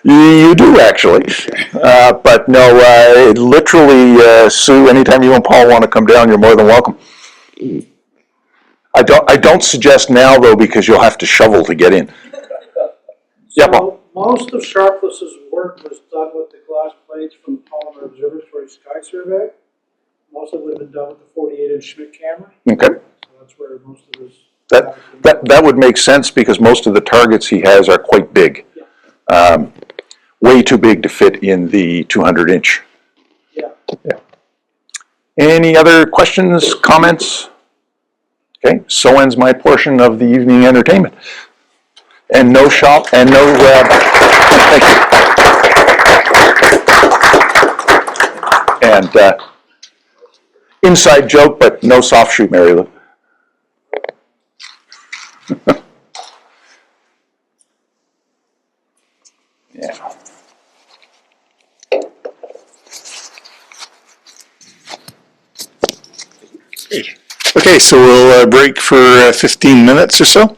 You do actually, but no. Literally, Sue. Anytime you and Paul want to come down, you're more than welcome. I don't suggest now though, because you'll have to shovel to get in. Yeah, Paul. So most of Sharpless's work was done with the glass plates from the Polymer Observatory Sky Survey. Most of it would have been done with the 48-inch Schmidt camera. Okay. So that's where most of his... That would make sense because most of the targets he has are quite big. Yeah. Way too big to fit in the 200-inch. Yeah. Any other questions, comments? Okay, so ends my portion of the evening entertainment. And no shop, and no, thank you. And inside joke, but no soft shoe, Mary Lou. Yeah. Okay, so we'll break for 15 minutes or so.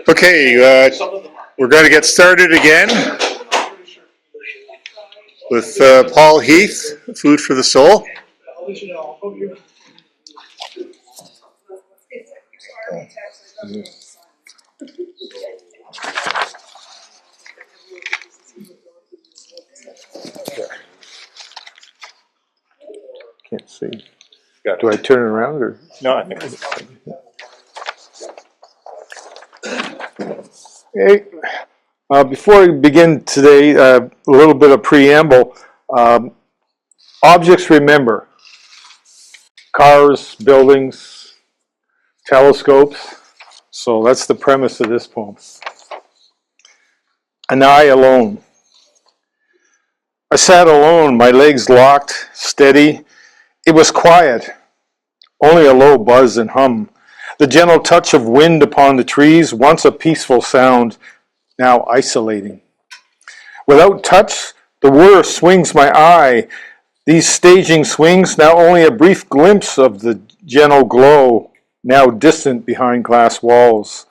Okay, we're going to get started again with Paul Heath, Food for the Soul. I'll let you know. I'll put you... Can't see. Do I turn it around or? No, I think it's Hey, before we begin today, a little bit of preamble. Objects remember. Cars, buildings, telescopes. So that's the premise of this poem. An eye alone. I sat alone, my legs locked, steady. It was quiet, only a low buzz and hum. The gentle touch of wind upon the trees, once a peaceful sound, now isolating. Without touch, the whir swings my eye. These staging swings, now only a brief glimpse of the gentle glow, now distant behind glass walls.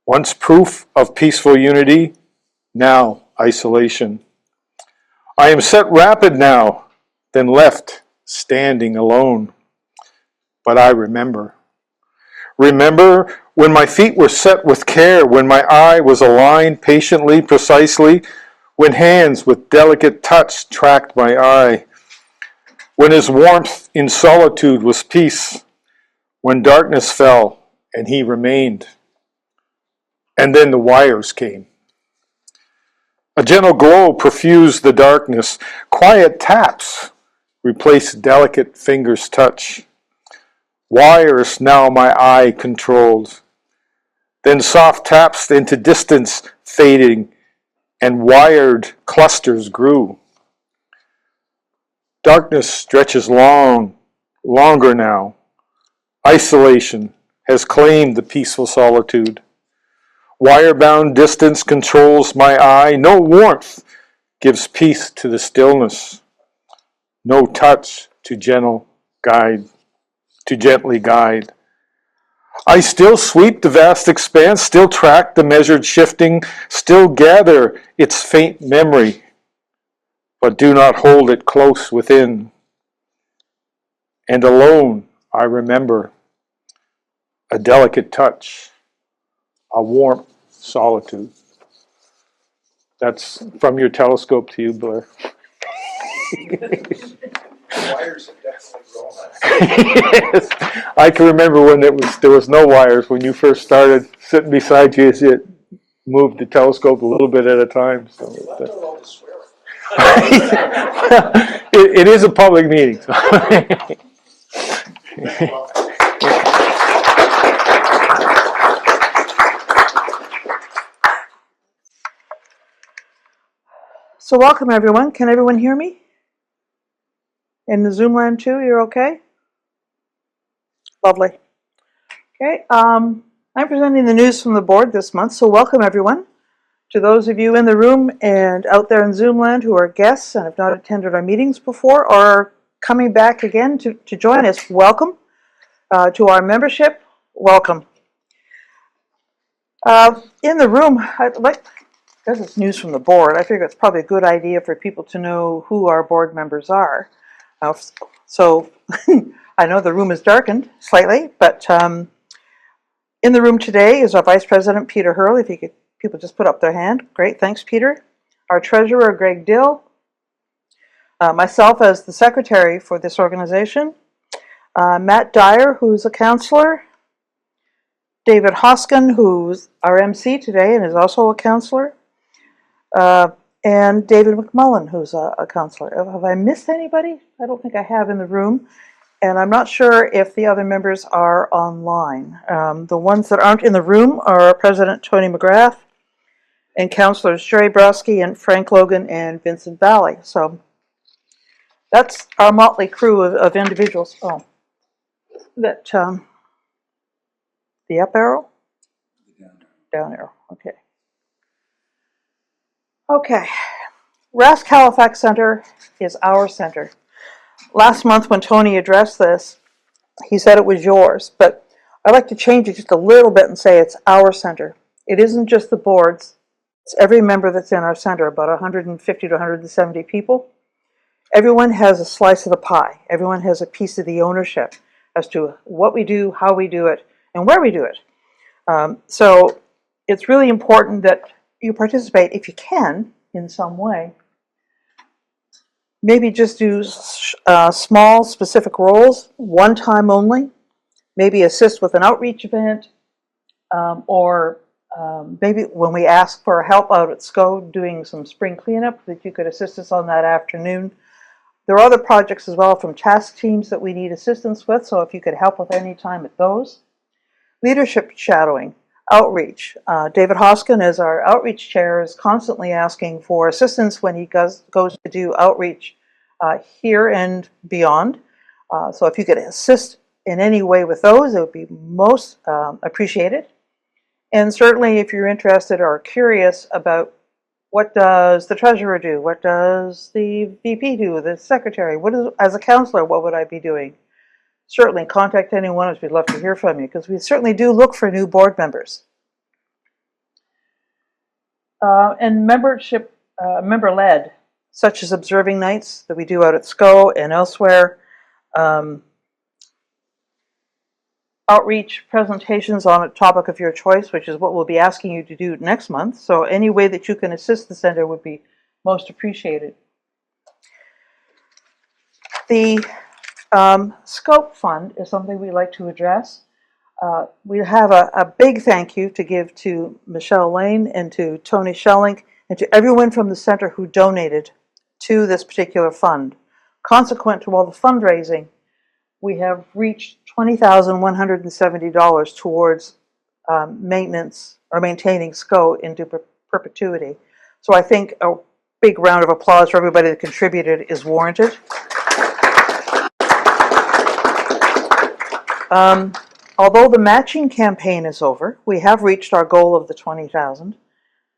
Once proof of peaceful unity, now isolation. I am set rapid now, then left standing alone. But I remember. Remember when my feet were set with care, when my eye was aligned patiently, precisely, when hands with delicate touch tracked my eye, when his warmth in solitude was peace, when darkness fell and he remained. And then the wires came. A gentle glow perfused the darkness. Quiet taps replaced delicate fingers' touch. Wires now my eye controlled. Then soft taps into distance fading, and wired clusters grew. Darkness stretches longer now. Isolation has claimed the peaceful solitude. Wire-bound distance controls my eye. No warmth gives peace to the stillness. No touch to gently guide. I still sweep the vast expanse, still track the measured shifting, still gather its faint memory, but do not hold it close within. And alone I remember a delicate touch, a warm solitude. That's from your telescope to you, Blair. Wires have definitely grown. Yes. I can remember when there was no wires, when you first started sitting beside you as you moved the telescope a little bit at a time. So Left out all the swearing. it is a public meeting. So. So welcome everyone. Can everyone hear me? In the Zoom land too, you're okay? Lovely. Okay, I'm presenting the news from the board this month, so welcome everyone. To those of you in the room and out there in Zoom land who are guests and have not attended our meetings before or are coming back again to join us, welcome. To our membership, welcome. In the room, because it's news from the board, I figure it's probably a good idea for people to know who our board members are. So I know the room is darkened slightly, but in the room today is our Vice President, Peter Hurley. If people just put up their hand. Great, thanks, Peter. Our Treasurer, Greg Dill. Myself as the Secretary for this organization. Matt Dyer, who's a counselor. David Hoskin, who's our MC today and is also a counselor. And David McMullen, who's a counselor. Have I missed anybody? I don't think I have in the room. And I'm not sure if the other members are online. The ones that aren't in the room are President Tony McGrath and Councillors Jerry Brodsky and Frank Logan and Vincent Valley. So that's our motley crew of individuals. Oh, that the up arrow? Down arrow, okay. Okay, RASC Halifax Center is our center. Last month when Tony addressed this, he said it was yours, but I'd like to change it just a little bit and say it's our center. It isn't just the boards, it's every member that's in our center, about 150 to 170 people. Everyone has a slice of the pie. Everyone has a piece of the ownership as to what we do, how we do it, and where we do it. So it's really important that you participate, if you can, in some way. Maybe just do small, specific roles, one time only. Maybe assist with an outreach event, or maybe when we ask for help out at SCO doing some spring cleanup, that you could assist us on that afternoon. There are other projects as well from task teams that we need assistance with, so if you could help with any time at those. Leadership shadowing, outreach. David Hoskin, as our outreach chair, is constantly asking for assistance when he goes to do outreach here and beyond. So if you could assist in any way with those, it would be most appreciated. And certainly if you're interested or curious about what does the treasurer do, what does the VP do, the secretary, as a counselor, what would I be doing? Certainly contact any one of us. We'd love to hear from you because we certainly do look for new board members. And membership, member-led, such as observing nights that we do out at SCO and elsewhere. Outreach presentations on a topic of your choice, which is what we'll be asking you to do next month. So any way that you can assist the center would be most appreciated. The Scope Fund is something we'd like to address. We have a big thank you to give to Michelle Lane and to Tony Schelling and to everyone from the center who donated to this particular fund. Consequent to all the fundraising, we have reached $20,170 towards maintenance or maintaining SCO into perpetuity. So I think a big round of applause for everybody that contributed is warranted. although the matching campaign is over, we have reached our goal of the 20,000.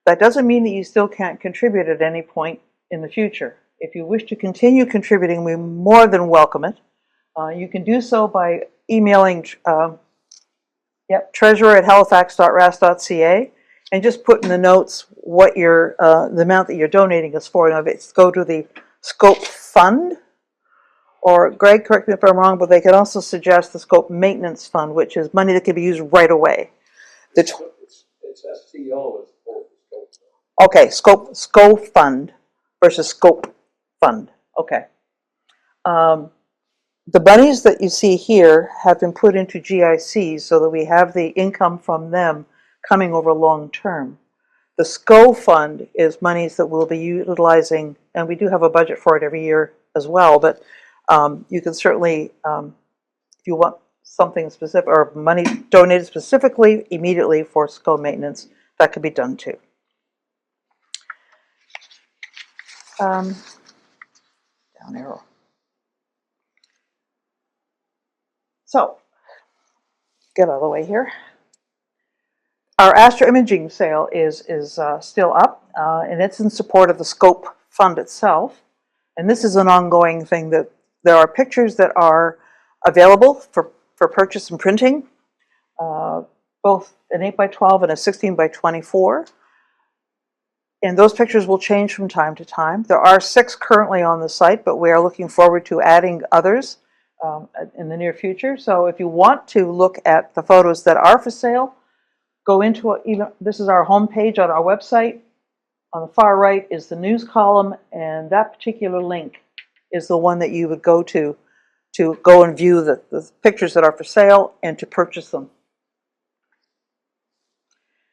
That doesn't mean that you still can't contribute at any point in the future. If you wish to continue contributing, we more than welcome it. You can do so by emailing treasurer@halifax.rasc.ca and just put in the notes what your the amount that you're donating is for. Now, if it's go to the Scope Fund, or Greg, correct me if I'm wrong, but they can also suggest the Scope Maintenance Fund, which is money that can be used right away. It's SCO as opposed to Scope. Okay, Scope Fund versus Scope Fund. Okay. The monies that you see here have been put into GICs so that we have the income from them coming over long term. The SCO Fund is monies that we'll be utilizing, and we do have a budget for it every year as well, but you can certainly, if you want something specific or money donated specifically immediately for SCO maintenance, that could be done too. Down arrow. So, get out of the way here. Our astro imaging sale is still up, and it's in support of the Scope Fund itself. And this is an ongoing thing, that there are pictures that are available for purchase and printing, both an 8x12 and a 16x24. And those pictures will change from time to time. There are 6 currently on the site, but we are looking forward to adding others in the near future. So if you want to look at the photos that are for sale, go into this is our homepage on our website. On the far right is the news column, and that particular link is the one that you would go to go and view the pictures that are for sale and to purchase them.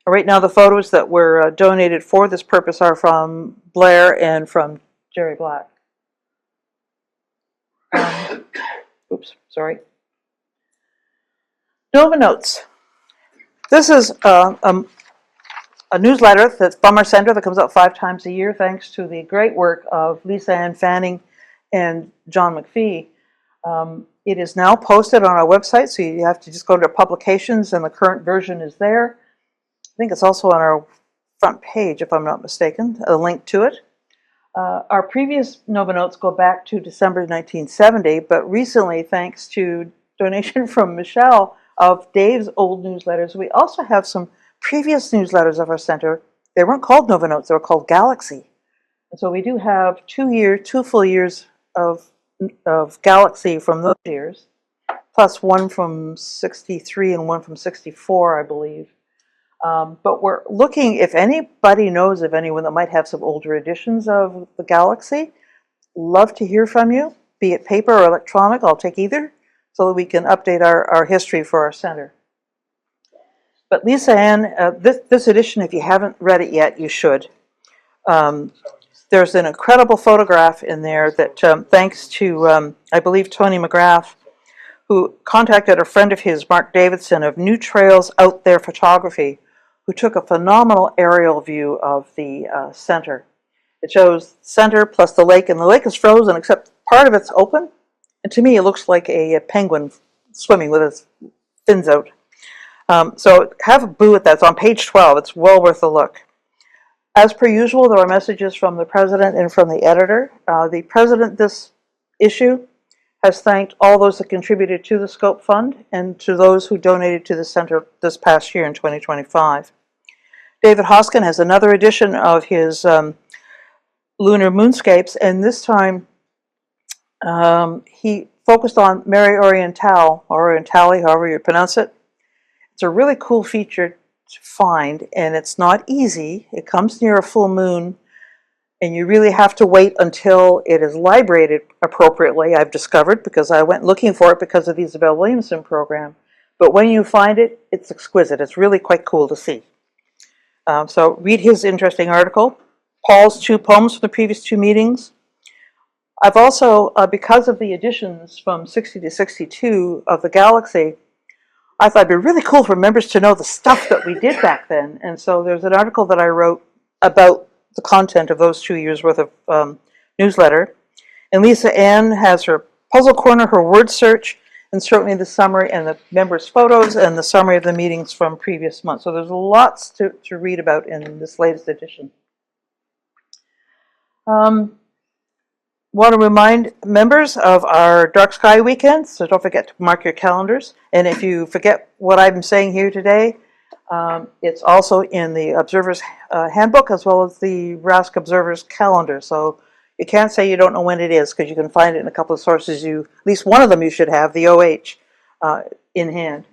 Right now, the photos that were donated for this purpose are from Blair and from Jerry Black. Oops, sorry. Nova Notes. This is a newsletter that's from our center that comes out 5 times a year, thanks to the great work of Lisa Ann Fanning and John McPhee. It is now posted on our website, so you have to just go to publications, and the current version is there. I think it's also on our front page, if I'm not mistaken, a link to it. Our previous Nova Notes go back to December 1970, but recently, thanks to donation from Michelle of Dave's old newsletters, we also have some previous newsletters of our center. They weren't called Nova Notes, they were called Galaxy. And so we do have 2 full years of Galaxy from those years, plus one from 63 and one from 64, I believe. But we're looking, if anybody knows of anyone that might have some older editions of the Galaxy, love to hear from you, be it paper or electronic. I'll take either, so that we can update our history for our center. But Lisa Ann, this edition, if you haven't read it yet, you should. There's an incredible photograph in there that, thanks to, I believe, Tony McGrath, who contacted a friend of his, Mark Davidson, of New Trails Out There Photography, who took a phenomenal aerial view of the center. It shows center plus the lake, and the lake is frozen except part of it's open. And to me, it looks like a penguin swimming with its fins out. So have a boo at that. It's on page 12. It's well worth a look. As per usual, there are messages from the president and from the editor. The president this issue has thanked all those that contributed to the Scope Fund and to those who donated to the center this past year in 2025. David Hoskin has another edition of his lunar moonscapes, and this time he focused on Mare Orientale, or Orientale, however you pronounce it. It's a really cool feature to find, and it's not easy. It comes near a full moon, and you really have to wait until it is librated appropriately, I've discovered, because I went looking for it because of the Isabel Williamson program. But when you find it, it's exquisite. It's really quite cool to see. So read his interesting article. Paul's 2 poems from the previous 2 meetings. I've also, because of the editions from 60 to 62 of the Galaxy, I thought it'd be really cool for members to know the stuff that we did back then. And so there's an article that I wrote about the content of those 2 years worth of newsletter. And Lisa Ann has her puzzle corner, her word search, and certainly the summary and the members' photos and the summary of the meetings from previous months. So there's lots to read about in this latest edition. Want to remind members of our Dark Sky Weekend, so don't forget to mark your calendars. And if you forget what I'm saying here today, it's also in the Observer's Handbook as well as the RASC Observer's Calendar. So you can't say you don't know when it is, because you can find it in a couple of sources. At least one of them you should have, the OH, in hand.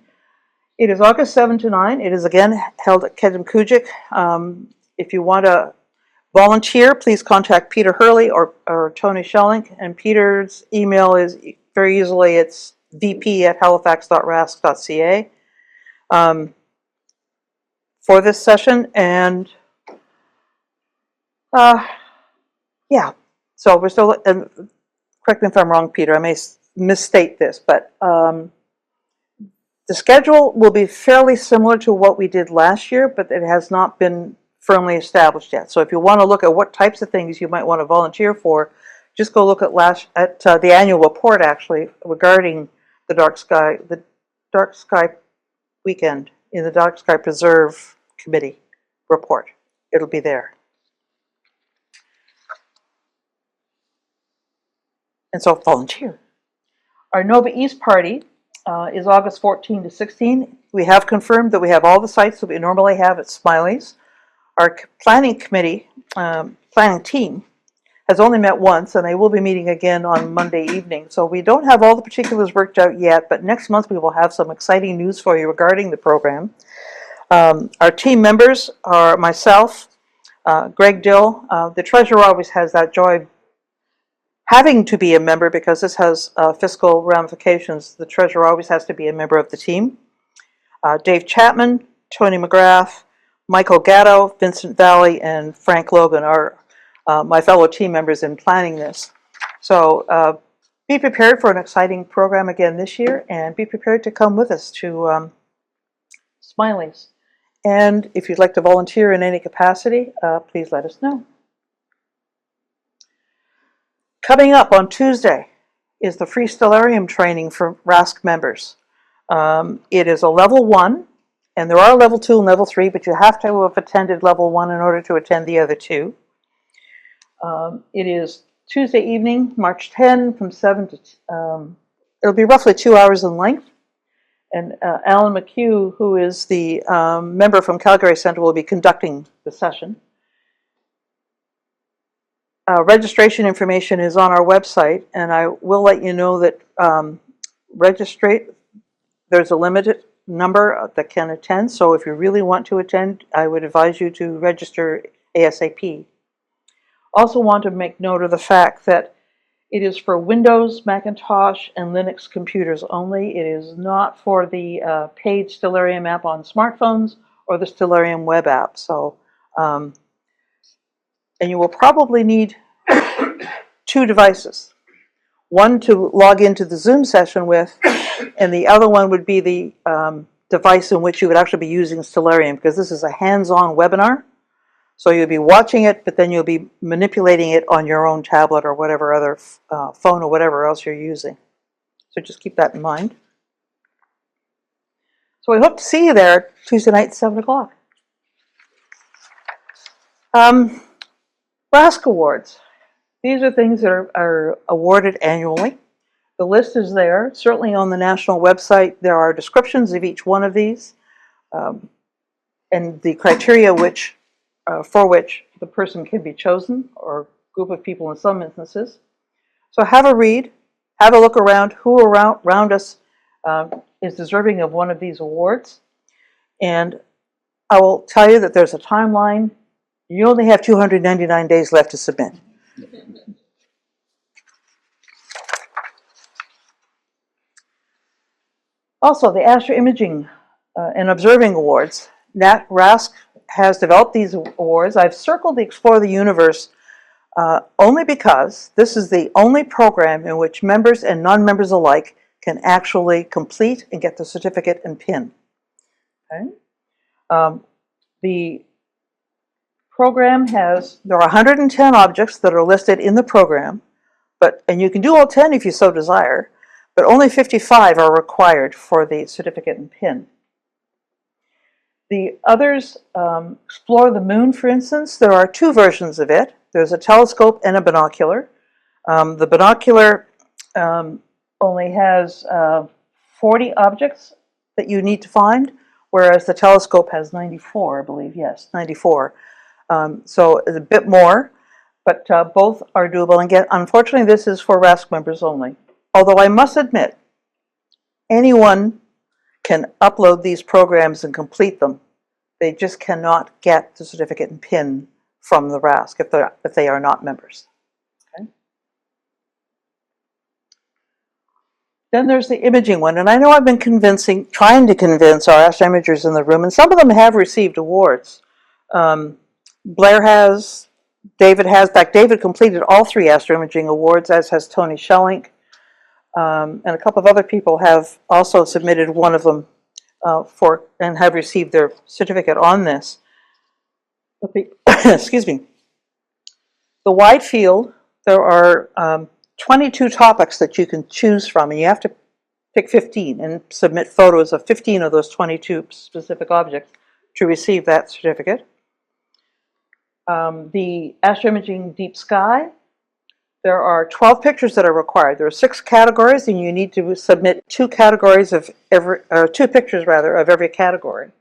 It is August 7 to 9. It is again held at Kedemkujik. If you want to volunteer, please contact Peter Hurley or Tony Schelling, and Peter's email is very easily, it's vp@halifax.rasc.ca for this session. And yeah, so we're still, and correct me if I'm wrong, Peter, I may misstate this, but the schedule will be fairly similar to what we did last year, but it has not been firmly established yet. So if you want to look at what types of things you might want to volunteer for, just go look at the annual report, actually, regarding the Dark Sky Weekend in the Dark Sky Preserve Committee report. It'll be there. And so volunteer. Our Nova East party is August 14 to 16. We have confirmed that we have all the sites that we normally have at Smiley's. Our planning committee, planning team, has only met once, and they will be meeting again on Monday evening. So we don't have all the particulars worked out yet, but next month we will have some exciting news for you regarding the program. Our team members are myself, Greg Dill. The treasurer always has that joy having to be a member, because this has fiscal ramifications. The treasurer always has to be a member of the team. Dave Chapman, Tony McGrath, Michael Gatto, Vincent Valley, and Frank Logan are my fellow team members in planning this. So be prepared for an exciting program again this year, and be prepared to come with us to Smiley's. And if you'd like to volunteer in any capacity, please let us know. Coming up on Tuesday is the free stellarium training for RASC members. It is a level 1. And there are level 2 and level 3, but you have to have attended level 1 in order to attend the other 2. It is Tuesday evening, March 10, from 7 to, it'll be roughly 2 hours in length. And Alan McHugh, who is the member from Calgary Centre, will be conducting the session. Registration information is on our website, and I will let you know that there's a limited number that can attend, so if you really want to attend, I would advise you to register ASAP. Also want to make note of the fact that it is for Windows, Macintosh, and Linux computers only. It is not for the paid Stellarium app on smartphones or the Stellarium web app. So, and you will probably need 2 devices. One to log into the Zoom session with, and the other one would be the device in which you would actually be using Stellarium, because this is a hands-on webinar. So you'll be watching it, but then you'll be manipulating it on your own tablet or whatever other phone or whatever else you're using. So just keep that in mind. So we hope to see you there Tuesday night at 7 o'clock. RASC Awards. These are things that are awarded annually. The list is there. Certainly on the national website, there are descriptions of each one of these and the criteria for which the person can be chosen, or group of people in some instances. So have a read, have a look around who around us is deserving of one of these awards. And I will tell you that there's a timeline. You only have 299 days left to submit. Also, the Astro Imaging and Observing Awards. RASC has developed these awards. I've circled the Explore the Universe only because this is the only program in which members and non-members alike can actually complete and get the certificate and pin. Okay? The program there are 110 objects that are listed in the program, and you can do all 10 if you so desire, but only 55 are required for the certificate and pin. The others, explore the moon, for instance. There are two versions of it. There's a telescope and a binocular. The binocular only has 40 objects that you need to find, whereas the telescope has 94, I believe, yes, 94. So it's a bit more, but both are doable. And again, unfortunately, this is for RASC members only. Although I must admit, anyone can upload these programs and complete them. They just cannot get the certificate and pin from the RASC if they are not members. Okay. Then there's the imaging one, and I know I've been trying to convince our astronomers in the room, and some of them have received awards. Blair has, David has. In fact, David completed all 3 astroimaging awards, as has Tony Schellink. And a couple of other people have also submitted one of them and have received their certificate on this. But excuse me. The wide field, there are 22 topics that you can choose from, and you have to pick 15 and submit photos of 15 of those 22 specific objects to receive that certificate. The astroimaging deep sky, there are 12 pictures that are required. There are 6 categories, and you need to submit 2 categories of two pictures rather of every category.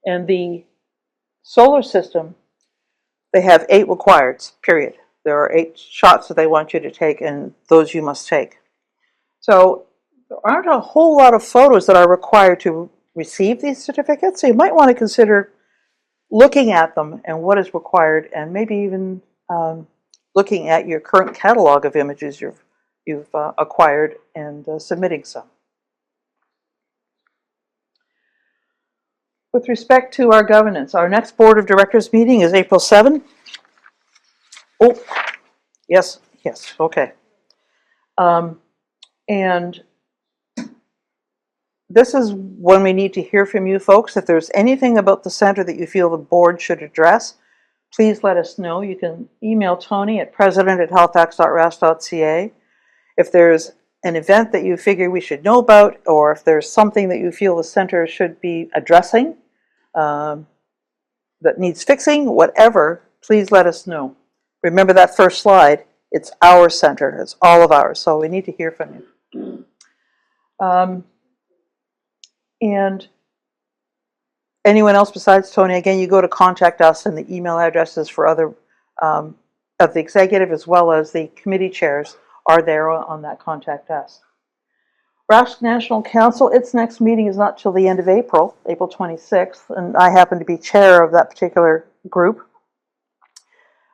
And the solar system, they have 8 requireds, period. There are 8 shots that they want you to take, and those you must take. So there aren't a whole lot of photos that are required to receive these certificates, so you might want to consider looking at them and what is required, and maybe even looking at your current catalog of images you've acquired and submitting some. With respect to our governance, our next Board of Directors meeting is April 7. Oh, yes, okay. And this is when we need to hear from you folks. If there's anything about the center that you feel the board should address, please let us know. You can email Tony at president@halifax.rasc.ca. If there's an event that you figure we should know about, or if there's something that you feel the center should be addressing that needs fixing, whatever, please let us know. Remember that first slide, it's our center, it's all of ours, so we need to hear from you. And anyone else besides Tony, again, you go to contact us, and the email addresses for other of the executive as well as the committee chairs are there on that contact us. RASC National Council, its next meeting is not till the end of April, April 26th, and I happen to be chair of that particular group.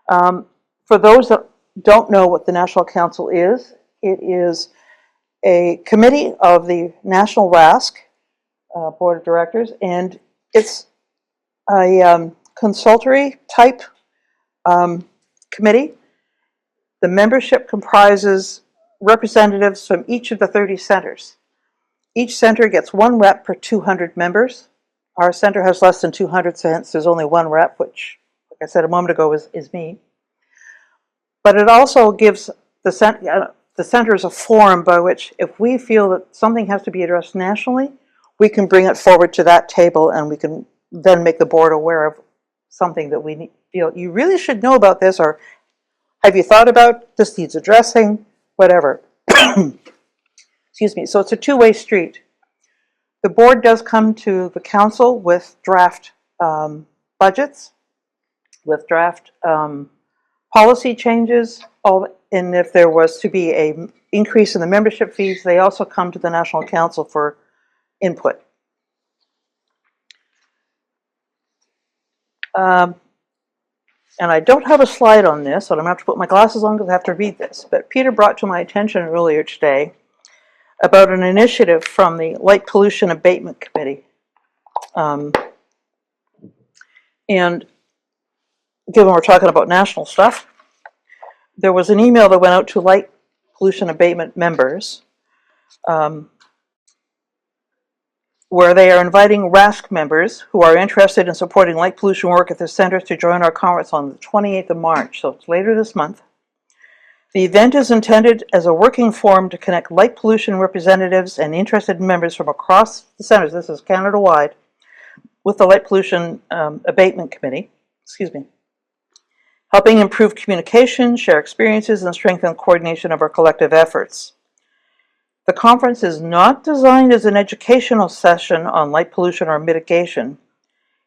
For those that don't know what the National Council is, it is a committee of the National RASC Board of Directors, and it's a consultory type committee. The membership comprises representatives from each of the 30 centers. Each center gets 1 rep per 200 members. Our center has less than 200, so hence there's only 1 rep, which, like I said a moment ago, is me. But it also gives the centers a forum by which, if we feel that something has to be addressed nationally, we can bring it forward to that table, and we can then make the board aware of something that we feel you really should know about this, or have you thought about this needs addressing, whatever. Excuse me. So it's a two-way street. The board does come to the council with draft budgets, with draft policy changes, and if there was to be an increase in the membership fees, they also come to the National Council for input. And I don't have a slide on this, so I'm going to have to put my glasses on because I have to read this. But Peter brought to my attention earlier today about an initiative from the Light Pollution Abatement Committee. And given we're talking about national stuff, there was an email that went out to light pollution abatement members where they are inviting RASC members who are interested in supporting light pollution work at their centers to join our conference on the 28th of March, so it's later this month. The event is intended as a working forum to connect light pollution representatives and interested members from across the centers, this is Canada-wide, with the Light Pollution Abatement Committee, helping improve communication, share experiences, and strengthen coordination of our collective efforts. The conference is not designed as an educational session on light pollution or mitigation.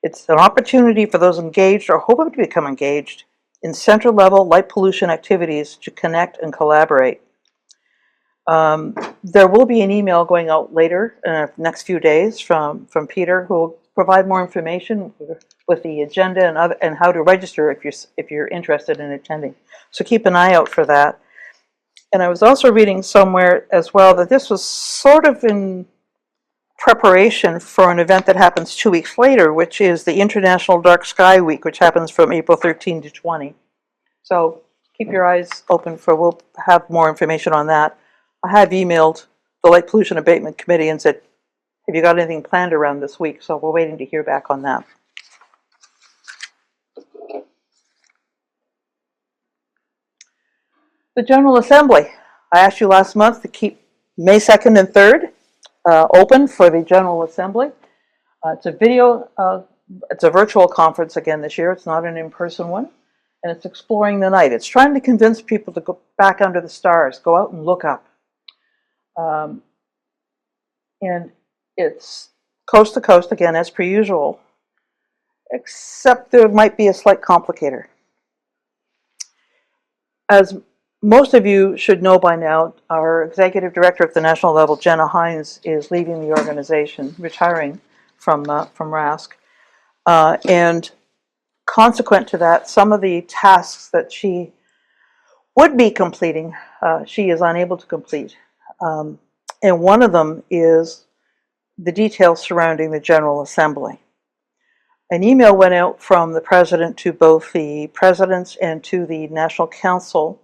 It's an opportunity for those engaged or hoping to become engaged in center-level light pollution activities to connect and collaborate. There will be an email going out later in the next few days from Peter, who will provide more information with the agenda and how to register if you're interested in attending. So keep an eye out for that. And I was also reading somewhere as well that this was sort of in preparation for an event that happens 2 weeks later, which is the International Dark Sky Week, which happens from April 13 to 20. So keep your eyes open we'll have more information on that. I have emailed the Light Pollution Abatement Committee and said, have you got anything planned around this week? So we're waiting to hear back on that. The General Assembly. I asked you last month to keep May 2nd and 3rd open for the General Assembly. It's a virtual conference again this year. It's not an in-person one. And it's exploring the night. It's trying to convince people to go back under the stars, go out and look up. And it's coast to coast, again, as per usual, except there might be a slight complicator. As most of you should know by now, our executive director at the national level, Jenna Hines, is leaving the organization, retiring from RASC. And consequent to that, some of the tasks that she would be completing, she is unable to complete. And one of them is the details surrounding the General Assembly. An email went out from the president to both the presidents and to the National Council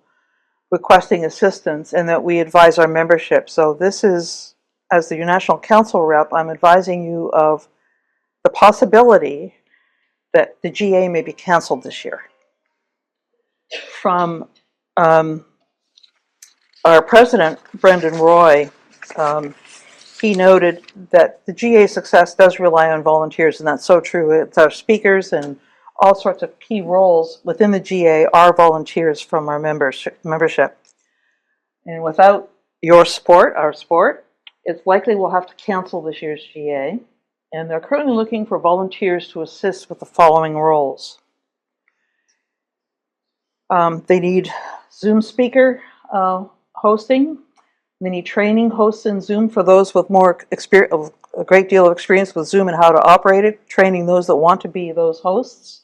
requesting assistance and that we advise our membership. So this is, as the National Council rep, I'm advising you of the possibility that the GA may be canceled this year. From our president, Brendan Roy, he noted that the GA success does rely on volunteers, and that's so true. It's our speakers and all sorts of key roles within the GA are volunteers from our membership. And without your support, our support, it's likely we'll have to cancel this year's GA. And they're currently looking for volunteers to assist with the following roles. They need Zoom speaker hosting. They need training hosts in Zoom for those with a great deal of experience with Zoom and how to operate it, training those that want to be those hosts.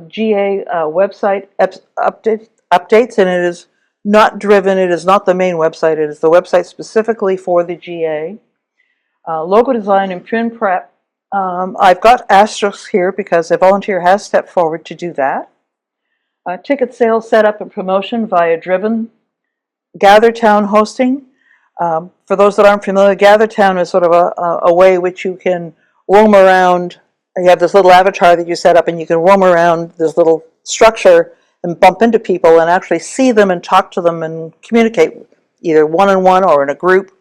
GA website updates, and it is not driven, it is not the main website, it is the website specifically for the GA. Logo design and print prep. I've got asterisks here because a volunteer has stepped forward to do that. Ticket sales setup and promotion via Driven. GatherTown hosting. For those that aren't familiar, GatherTown is sort of a way which you can roam around. You have this little avatar that you set up and you can roam around this little structure and bump into people and actually see them and talk to them and communicate either one-on-one or in a group.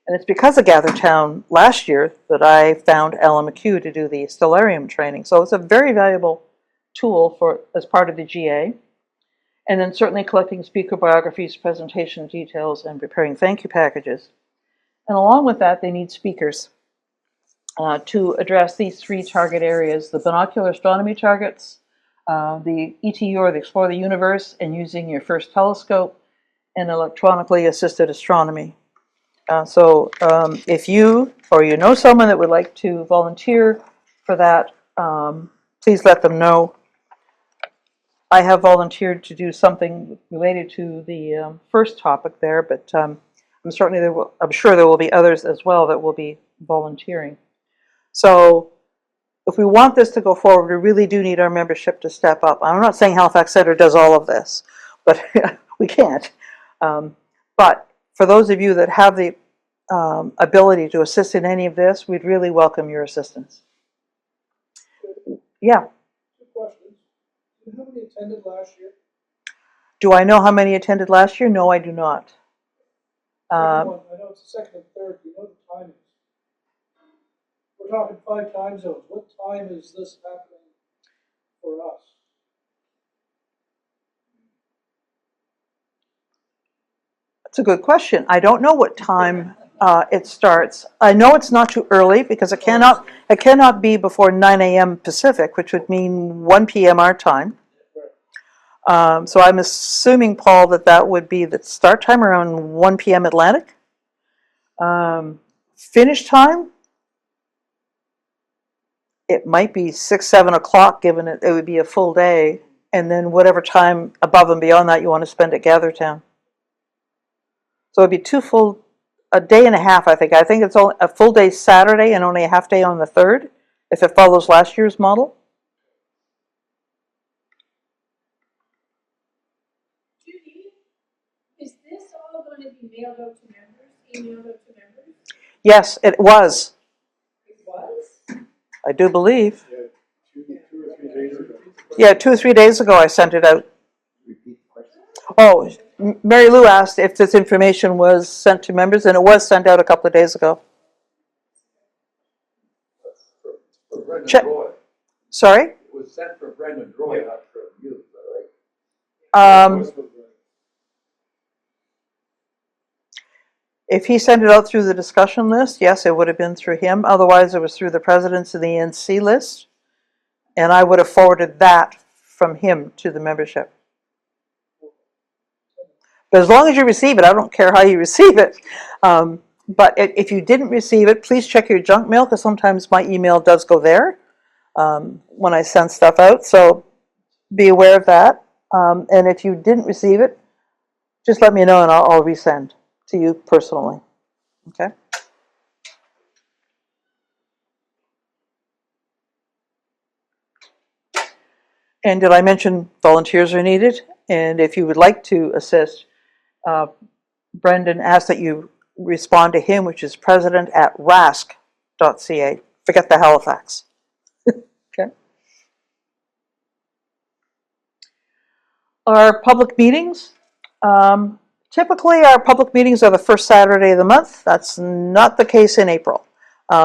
And it's because of GatherTown last year that I found Ellen McHugh to do the Stellarium training. So it's a very valuable tool as part of the GA. And then certainly collecting speaker biographies, presentation details, and preparing thank you packages. And along with that, they need speakers to address these three target areas: the binocular astronomy targets, the ETU or the Explore the Universe, and using your first telescope, and electronically assisted astronomy. So if you or you know someone that would like to volunteer for that, please let them know. I have volunteered to do something related to the first topic there, but I'm sure there will be others as well that will be volunteering. So if we want this to go forward, we really do need our membership to step up. I'm not saying Halifax Center does all of this, but we can't. But for those of you that have the ability to assist in any of this, we'd really welcome your assistance. Yeah. Two questions. Do you know how many attended last year? Do I know how many attended last year? No, I do not. Second one, I know it's the second and third, do you know the timings? We're talking 5 time zones, what time is this happening for us? That's a good question. I don't know what time it starts. I know it's not too early because it cannot be before 9 a.m. Pacific, which would mean 1 p.m. our time. So I'm assuming, Paul, that would be the start time around 1 p.m. Atlantic. Finish time, it might be 6, 7 o'clock, given it would be a full day, and then whatever time above and beyond that you want to spend at Gathertown. So it'd be a day and a half, I think. I think it's only a full day Saturday and only a half day on the 3rd, if it follows last year's model. Judy, is this all going to be mailed out to members, emailed out to members? Yes, it was. It was? I do believe. Yeah, 2 or 3 days ago. Yeah, 2 or 3 days ago I sent it out. Oh, Mary Lou asked if this information was sent to members, and it was sent out a couple of days ago. For Brendan Check. Roy. Sorry? It was sent for Brendan Roy, not for you, is that right? If he sent it out through the discussion list, yes, it would have been through him. Otherwise, it was through the presidents of the NC list, and I would have forwarded that from him to the membership. But as long as you receive it, I don't care how you receive it. But if you didn't receive it, please check your junk mail, because sometimes my email does go there when I send stuff out. So be aware of that. And if you didn't receive it, just let me know and I'll resend to you personally. Okay? And did I mention volunteers are needed? And if you would like to assist, Brendan asked that you respond to him, which is president@rasc.ca. Forget the Halifax. Okay. Our public meetings. Typically, our public meetings are the first Saturday of the month. That's not the case in April.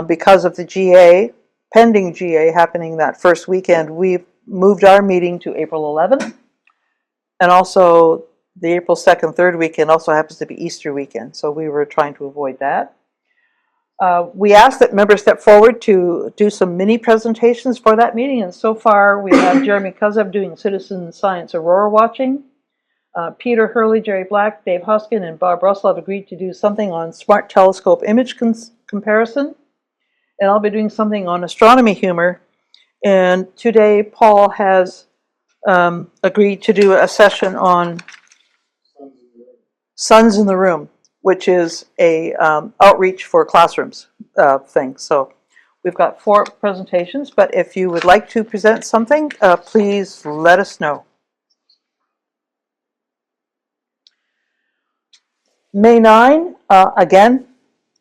Because of the GA, pending GA happening that first weekend, we've moved our meeting to April 11th. And also, the April 2nd, 3rd weekend also happens to be Easter weekend, so we were trying to avoid that. We asked that members step forward to do some mini presentations for that meeting, and so far we have Jeremy Kuzev doing citizen science aurora watching. Peter Hurley, Jerry Black, Dave Hoskin, and Bob Russell have agreed to do something on smart telescope image comparison, and I'll be doing something on astronomy humor. And today Paul has agreed to do a session on Suns in the Room, which is a outreach for classrooms thing. So we've got 4 presentations, but if you would like to present something, please let us know. May 9, again,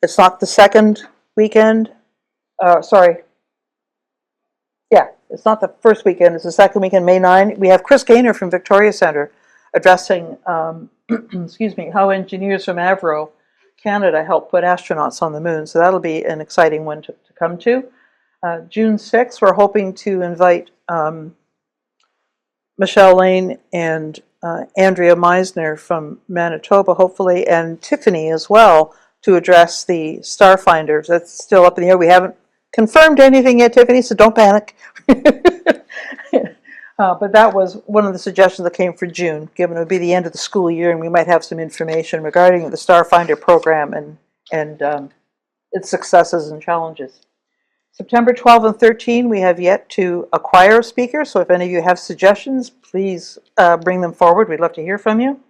it's not the second weekend. Sorry. Yeah, it's not the first weekend, it's the second weekend, May 9. We have Chris Gaynor from Victoria Centre addressing, excuse me, how engineers from Avro, Canada, help put astronauts on the moon. So that'll be an exciting one to come to. June 6th, we're hoping to invite Michelle Lane and Andrea Meisner from Manitoba, hopefully, and Tiffany as well, to address the Starfinders. That's still up in the air. We haven't confirmed anything yet, Tiffany, so don't panic. But that was one of the suggestions that came for June, given it would be the end of the school year, and we might have some information regarding the Starfinder program and its successes and challenges. September 12 and 13, we have yet to acquire a speaker, so if any of you have suggestions, please bring them forward. We'd love to hear from you.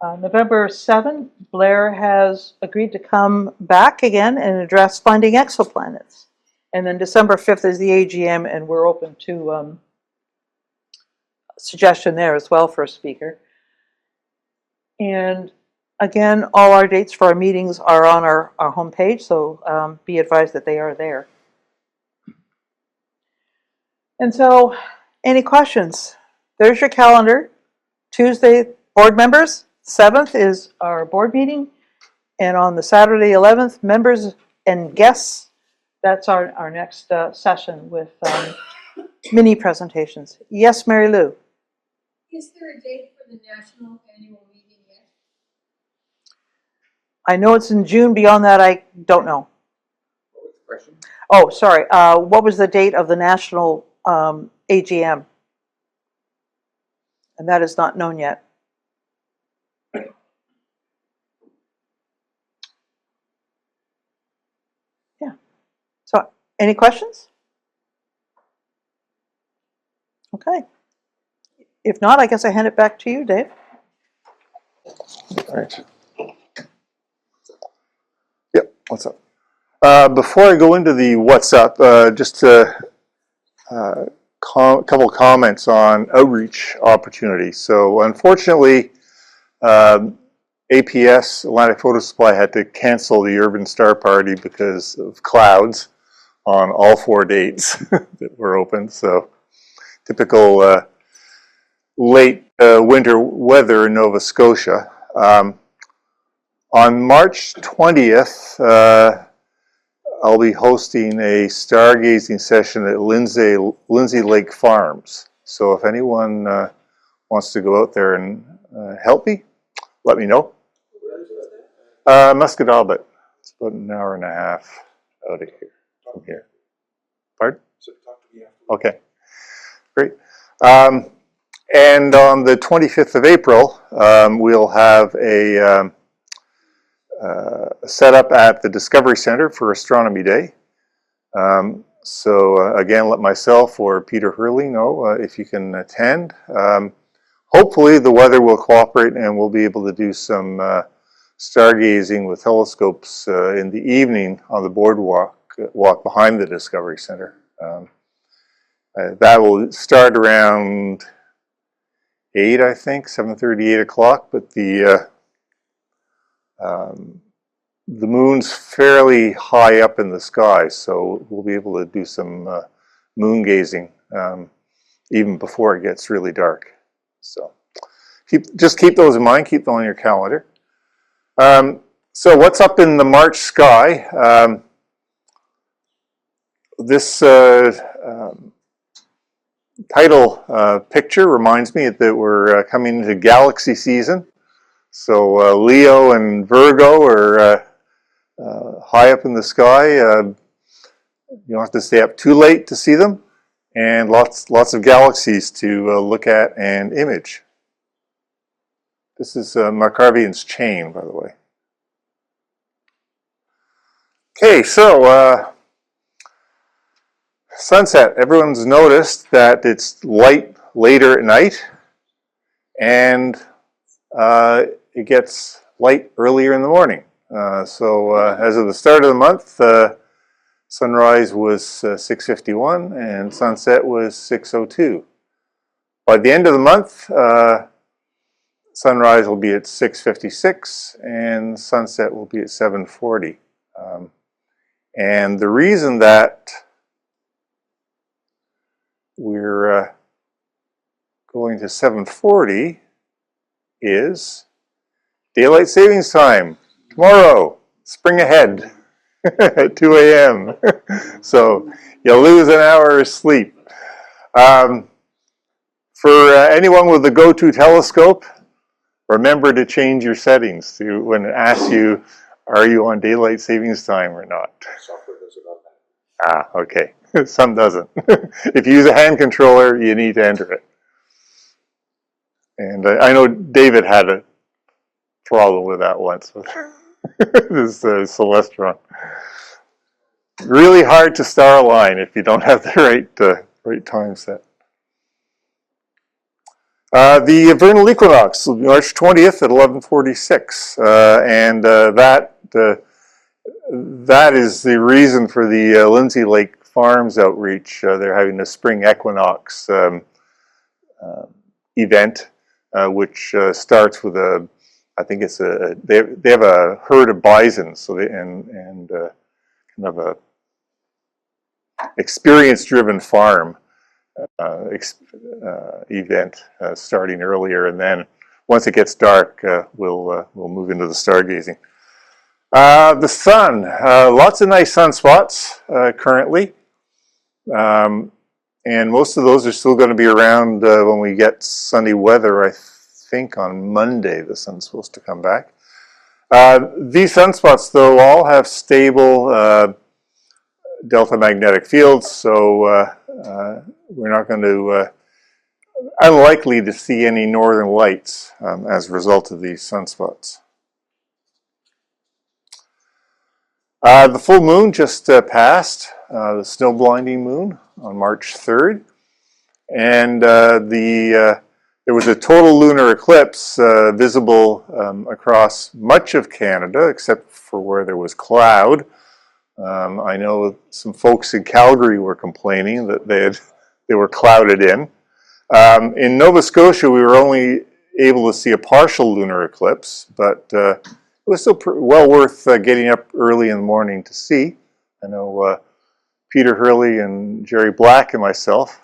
November 7, Blair has agreed to come back again and address finding exoplanets. And then December 5th is the AGM, and we're open to suggestion there as well for a speaker. And again, all our dates for our meetings are on our homepage, so be advised that they are there. And so, any questions? There's your calendar. Tuesday board members, 7th is our board meeting. And on the Saturday, 11th, members and guests, that's our next session with mini presentations. Yes, Mary Lou? Is there a date for the national annual meeting yet? I know it's in June. Beyond that, I don't know. What was the question? Oh, sorry. What was the date of the national AGM? And that is not known yet. Yeah. So, any questions? Okay. If not, I guess I hand it back to you, Dave. All right. Yep, what's up? Before I go into the what's up, just a couple comments on outreach opportunities. So unfortunately, APS, Atlantic Photo Supply, had to cancel the Urban Star Party because of clouds on all 4 dates that were open. So typical late winter weather in Nova Scotia. On March 20th, I'll be hosting a stargazing session at Lindsay Lake Farms. So if anyone wants to go out there and help me, let me know. Muscatobit. It's about an hour and a half out of here. From here. Pardon? Okay. Great. And on the 25th of April, we'll have a setup at the Discovery Center for Astronomy Day. So again, let myself or Peter Hurley know if you can attend. Hopefully the weather will cooperate and we'll be able to do some stargazing with telescopes in the evening on the boardwalk behind the Discovery Center. That will start around 8, I think, 7:30, 8 o'clock, but the moon's fairly high up in the sky, so we'll be able to do some moon gazing even before it gets really dark. So just keep those in mind, keep them on your calendar. So what's up in the March sky? This title picture reminds me that we're coming into galaxy season. So Leo and Virgo are high up in the sky. You don't have to stay up too late to see them, and lots of galaxies to look at and image. This is Markarian's chain, by the way. Okay, so sunset. Everyone's noticed that it's light later at night, and it gets light earlier in the morning. So as of the start of the month, sunrise was 6:51 and sunset was 6:02. By the end of the month, sunrise will be at 6:56 and sunset will be at 7:40. And the reason that we're going to 7:40 is daylight savings time tomorrow, spring ahead at 2 a.m. So you'll lose an hour of sleep. For anyone with the go-to telescope, remember to change your settings to when it asks you, are you on daylight savings time or not? Software does it automatically. Okay. Some doesn't. If you use a hand controller, you need to enter it. And I know David had a problem with that once with this Celestron. Really hard to star align if you don't have the right time set. The vernal equinox will be March 20th at 11:46, and that is the reason for the Lindsay Lake Farms outreach. They're having a spring equinox event, which starts with I think it's they have a herd of bison, so kind of a experience-driven farm event starting earlier, and then once it gets dark, we'll move into the stargazing. The sun, lots of nice sunspots currently. And most of those are still going to be around when we get sunny weather. I think on Monday the sun's supposed to come back. These sunspots, though, all have stable delta magnetic fields, so we're not going to, unlikely to see any northern lights as a result of these sunspots. The full moon just passed, the snow blinding moon on March 3rd, and there was a total lunar eclipse visible across much of Canada, except for where there was cloud. I know some folks in Calgary were complaining that they were clouded in. In Nova Scotia, we were only able to see a partial lunar eclipse, but it was still well worth getting up early in the morning to see. I know Peter Hurley and Jerry Black and myself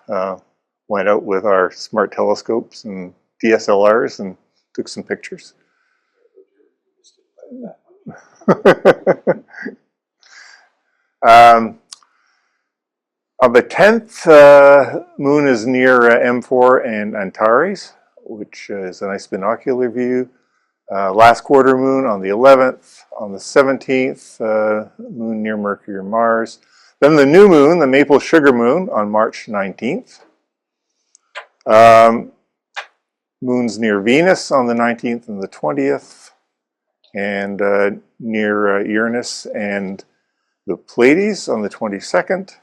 went out with our smart telescopes and DSLRs and took some pictures. On the 10th, moon is near M4 and Antares, which is a nice binocular view. Last quarter moon on the 11th. On the 17th, moon near Mercury and Mars. Then the new moon, the maple sugar moon, on March 19th. Moons near Venus on the 19th and the 20th. And near Uranus and the Pleiades on the 22nd.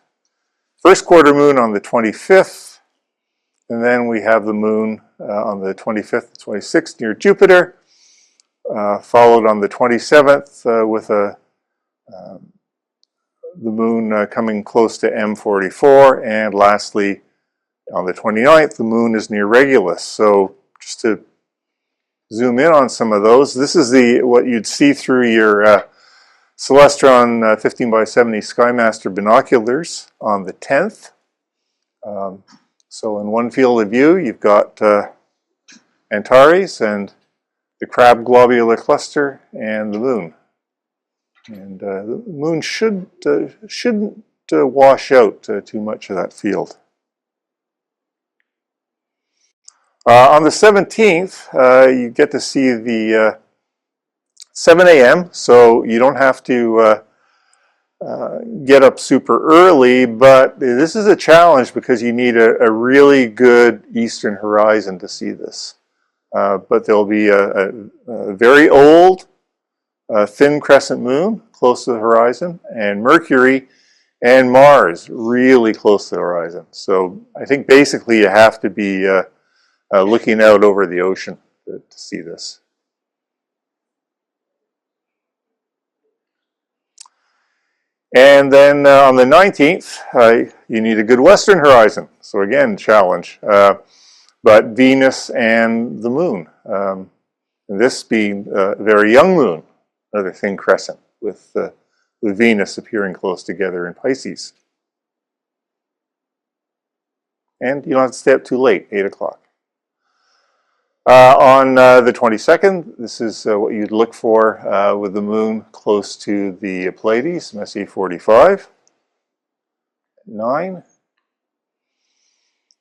First quarter moon on the 25th. And then we have the moon on the 25th, 26th near Jupiter. Followed on the 27th with the moon coming close to M44, and lastly on the 29th the moon is near Regulus. So just to zoom in on some of those, this is what you'd see through your Celestron 15 by 70 Skymaster binoculars on the 10th. So in one field of view you've got Antares and the Crab globular cluster and the moon. And the moon shouldn't wash out too much of that field. On the 17th, you get to see the 7 a.m., so you don't have to get up super early, but this is a challenge because you need a really good eastern horizon to see this. But there'll be a very old, thin crescent moon close to the horizon, and Mercury and Mars really close to the horizon. So I think basically you have to be looking out over the ocean to see this. And then on the 19th, you need a good western horizon. So again, challenge. But Venus and the moon. And this being a very young moon, another thin crescent with Venus appearing close together in Pisces. And you don't have to stay up too late, 8 o'clock. On the 22nd, this is what you'd look for with the moon close to the Pleiades, Messier 45, 9.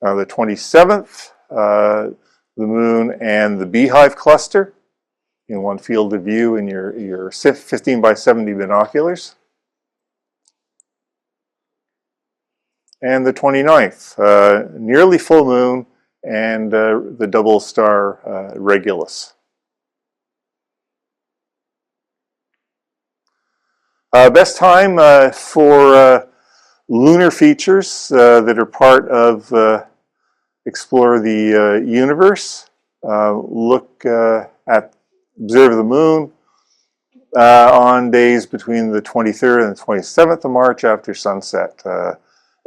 The 27th, the moon and the Beehive cluster in one field of view in your 15 by 70 binoculars. And the 29th, nearly full moon and the double star Regulus. Best time for lunar features that are part of Explore the Universe. Observe the moon on days between the 23rd and the 27th of March after sunset.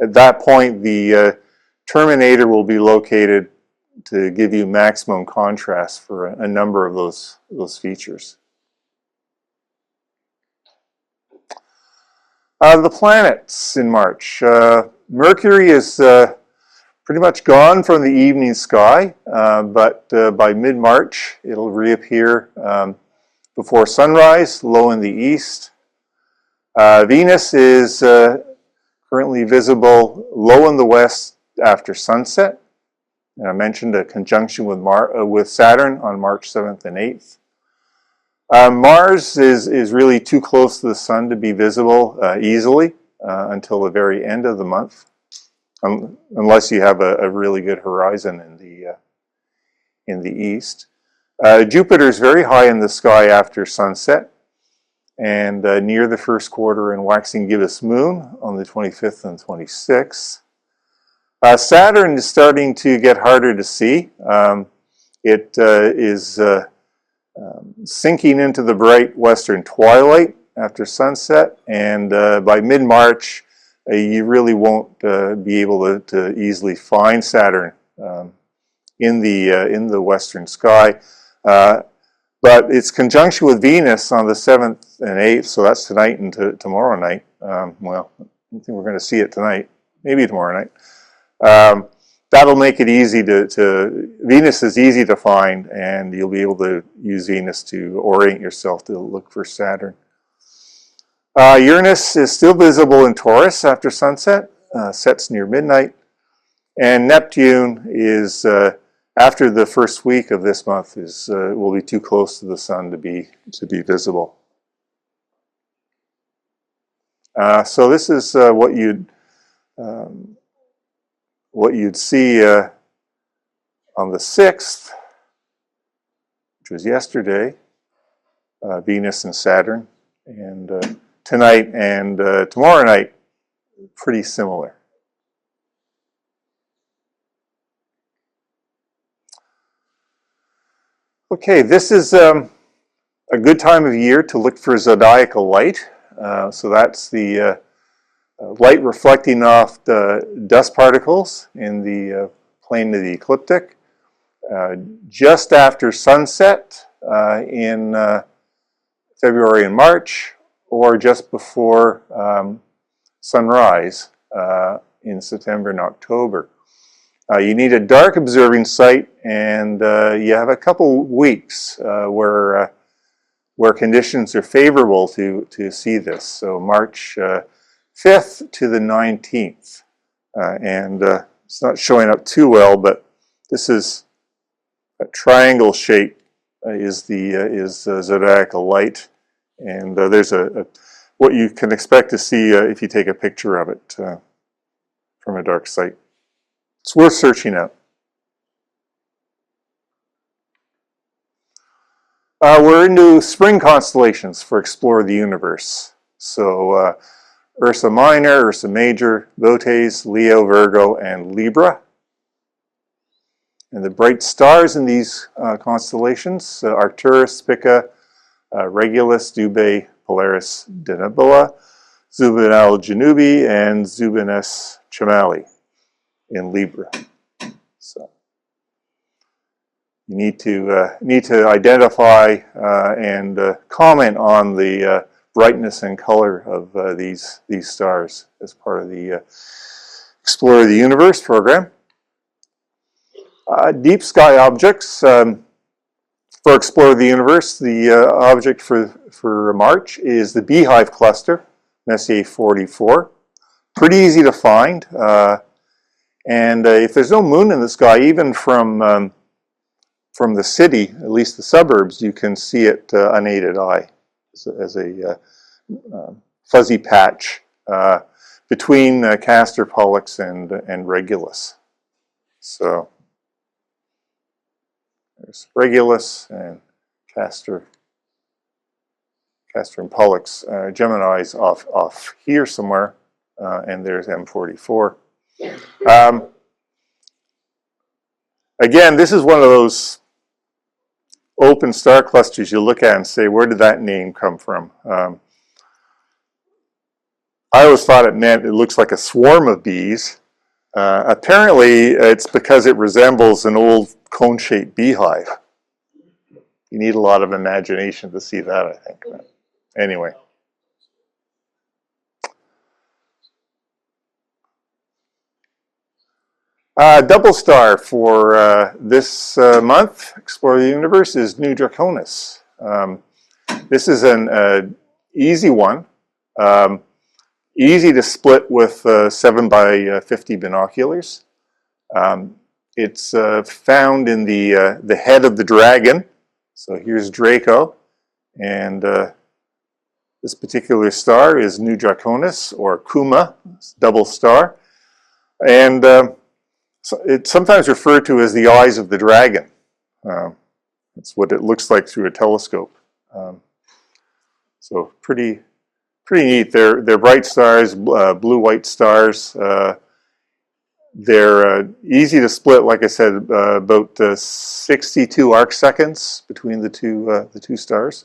At that point, the terminator will be located to give you maximum contrast for a number of those features. The planets in March. Mercury is pretty much gone from the evening sky, but by mid-March it'll reappear before sunrise, low in the east. Venus is currently visible low in the west after sunset. And I mentioned a conjunction with Saturn on March 7th and 8th. Mars is really too close to the sun to be visible easily until the very end of the month, unless you have a really good horizon in the east. Jupiter is very high in the sky after sunset, and near the first quarter and waxing gibbous moon on the 25th and 26th. Saturn is starting to get harder to see. It is sinking into the bright western twilight after sunset, and by mid-March you really won't be able to easily find Saturn in the western sky. But its conjunction with Venus on the 7th and 8th, so that's tonight and tomorrow night. Well, I don't think we're going to see it tonight, maybe tomorrow night. That'll make it easy Venus is easy to find, and you'll be able to use Venus to orient yourself to look for Saturn. Uranus is still visible in Taurus after sunset, sets near midnight, and Neptune is, after the first week of this month, will be too close to the sun to be visible. So this is what you'd see on the 6th, which was yesterday, Venus and Saturn, and tonight and tomorrow night, pretty similar. Okay, this is a good time of year to look for zodiacal light. So that's the light reflecting off the dust particles in the plane of the ecliptic. Just after sunset in February and March, or just before sunrise in September and October. You need a dark observing site, and you have a couple weeks where conditions are favorable to see this. So March 5th to the 19th. And it's not showing up too well, but this is a triangle shape is zodiacal light. And there's what you can expect to see if you take a picture of it from a dark site. It's worth searching out. We're into spring constellations for Explore the Universe. So Ursa Minor, Ursa Major, Botes, Leo, Virgo, and Libra. And the bright stars in these constellations, Arcturus, Spica, Regulus, Dubhe, Polaris, Denebola, Zubin al-Janubi, and Zubin S. Chamali in Libra. So you need to identify and comment on the brightness and color of these stars as part of the Explore the Universe program. Deep sky objects for Explore the Universe. The object for March is the Beehive Cluster, Messier 44. Pretty easy to find. And if there's no moon in the sky, even from the city, at least the suburbs, you can see it unaided eye as a fuzzy patch between Castor, Pollux, and Regulus. So there's Regulus and Castor and Pollux. Gemini's off here somewhere, and there's M44. Again, this is one of those open star clusters you look at and say, where did that name come from? I always thought it meant it looks like a swarm of bees. Apparently, it's because it resembles an old cone-shaped beehive. You need a lot of imagination to see that, I think. Anyway. Double star for this month, Explore the Universe, is New Draconis. This is an easy one. Easy to split with 7x50 binoculars. It's found in the head of the dragon. So here's Draco, and this particular star is Nu Draconis, or Kuma, double star. And so it's sometimes referred to as the eyes of the dragon. It's what it looks like through a telescope. So pretty neat. They're bright stars, blue-white stars. They're easy to split, like I said, about 62 arc seconds between the two stars.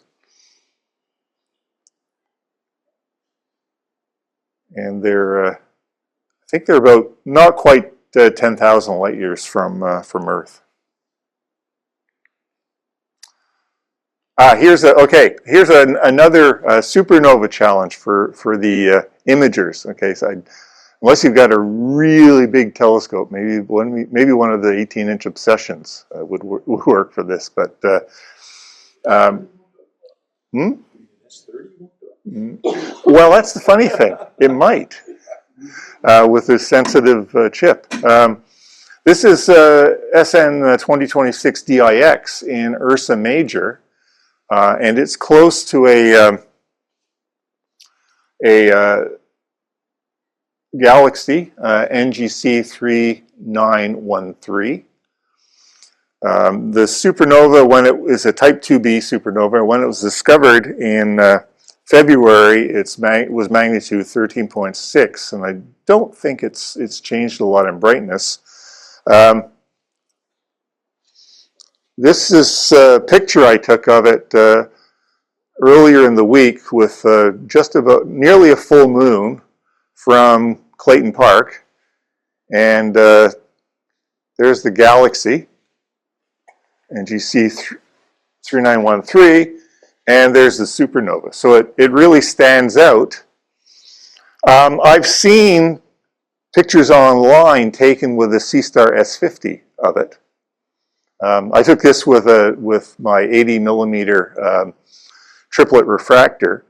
And I think they're about not quite 10,000 light years from Earth. Here's another supernova challenge for the imagers. Okay, so unless you've got a really big telescope, maybe one of the 18-inch obsessions would work for this. But well, that's the funny thing. It might with this sensitive chip. This is SN 2026 DIX in Ursa Major, and it's close to a galaxy, NGC 3913. The supernova, when it is a Type 2b supernova, when it was discovered in February, it was magnitude 13.6, and I don't think it's changed a lot in brightness. This is a picture I took of it earlier in the week with just about nearly a full moon from Clayton Park, and there's the galaxy, NGC 3913, and there's the supernova. So it really stands out. I've seen pictures online taken with a C-Star S50 of it. I took this with my 80 millimeter triplet refractor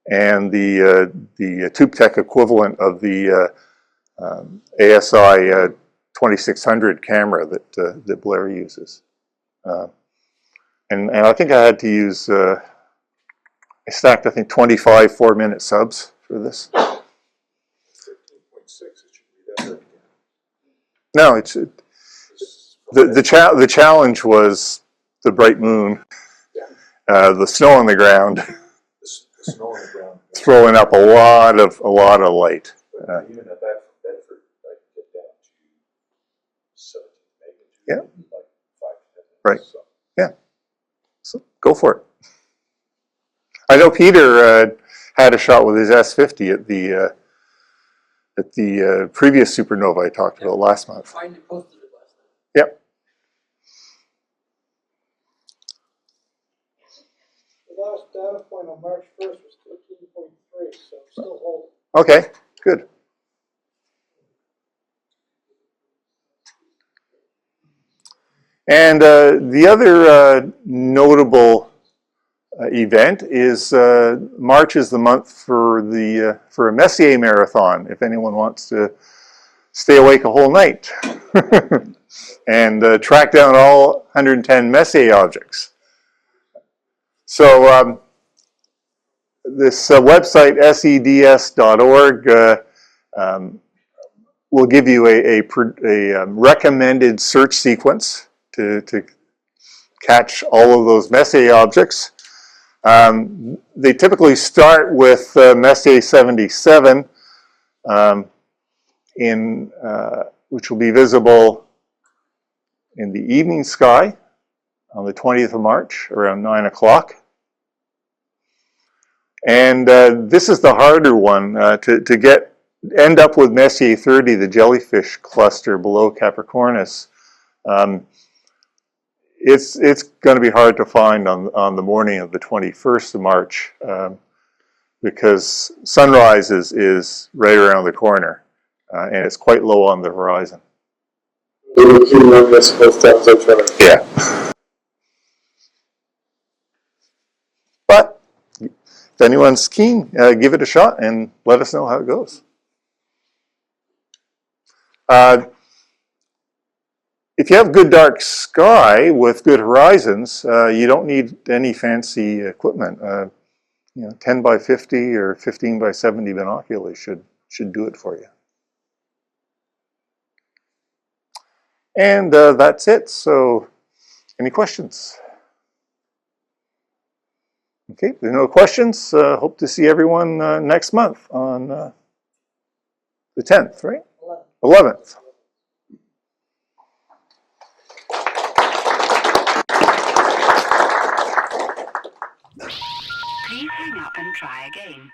and the TubeTech equivalent of the ASI 2600 camera that Blair uses. And I think I had to use, I stacked, I think, 25 4-minute subs for this. 13.6, it should be that. No, the challenge was the bright moon, the snow on the ground, throwing up a lot of light. Even at that from Bedford, I can get down to 17 magnitude. Yeah. Like 5 to 10 minutes. Right. So. Yeah. So go for it. I know Peter had a shot with his S50 at the previous supernova I talked about last month. I posted it last night. Yep. The last data point on March 1st was 13.3, so still holding. Okay, good. And the other notable event is March is the month for a Messier marathon. If anyone wants to stay awake a whole night and track down all 110 Messier objects. So this website, seds.org, will give you a recommended search sequence to catch all of those Messier objects. They typically start with Messier 77, which will be visible in the evening sky on the 20th of March around 9 o'clock. And this is the harder one to end up with Messier 30, the jellyfish cluster below Capricornus. It's going to be hard to find on the morning of the 21st of March because sunrise is right around the corner and it's quite low on the horizon. Little keen on this both times I tried. Yeah. But if anyone's keen, give it a shot and let us know how it goes. If you have good dark sky with good horizons, you don't need any fancy equipment. 10 by 50 or 15 by 70 binoculars should do it for you. And that's it. So, any questions? Okay, if there's no questions, hope to see everyone next month on the 10th, right? 11th. Please hang up and try again.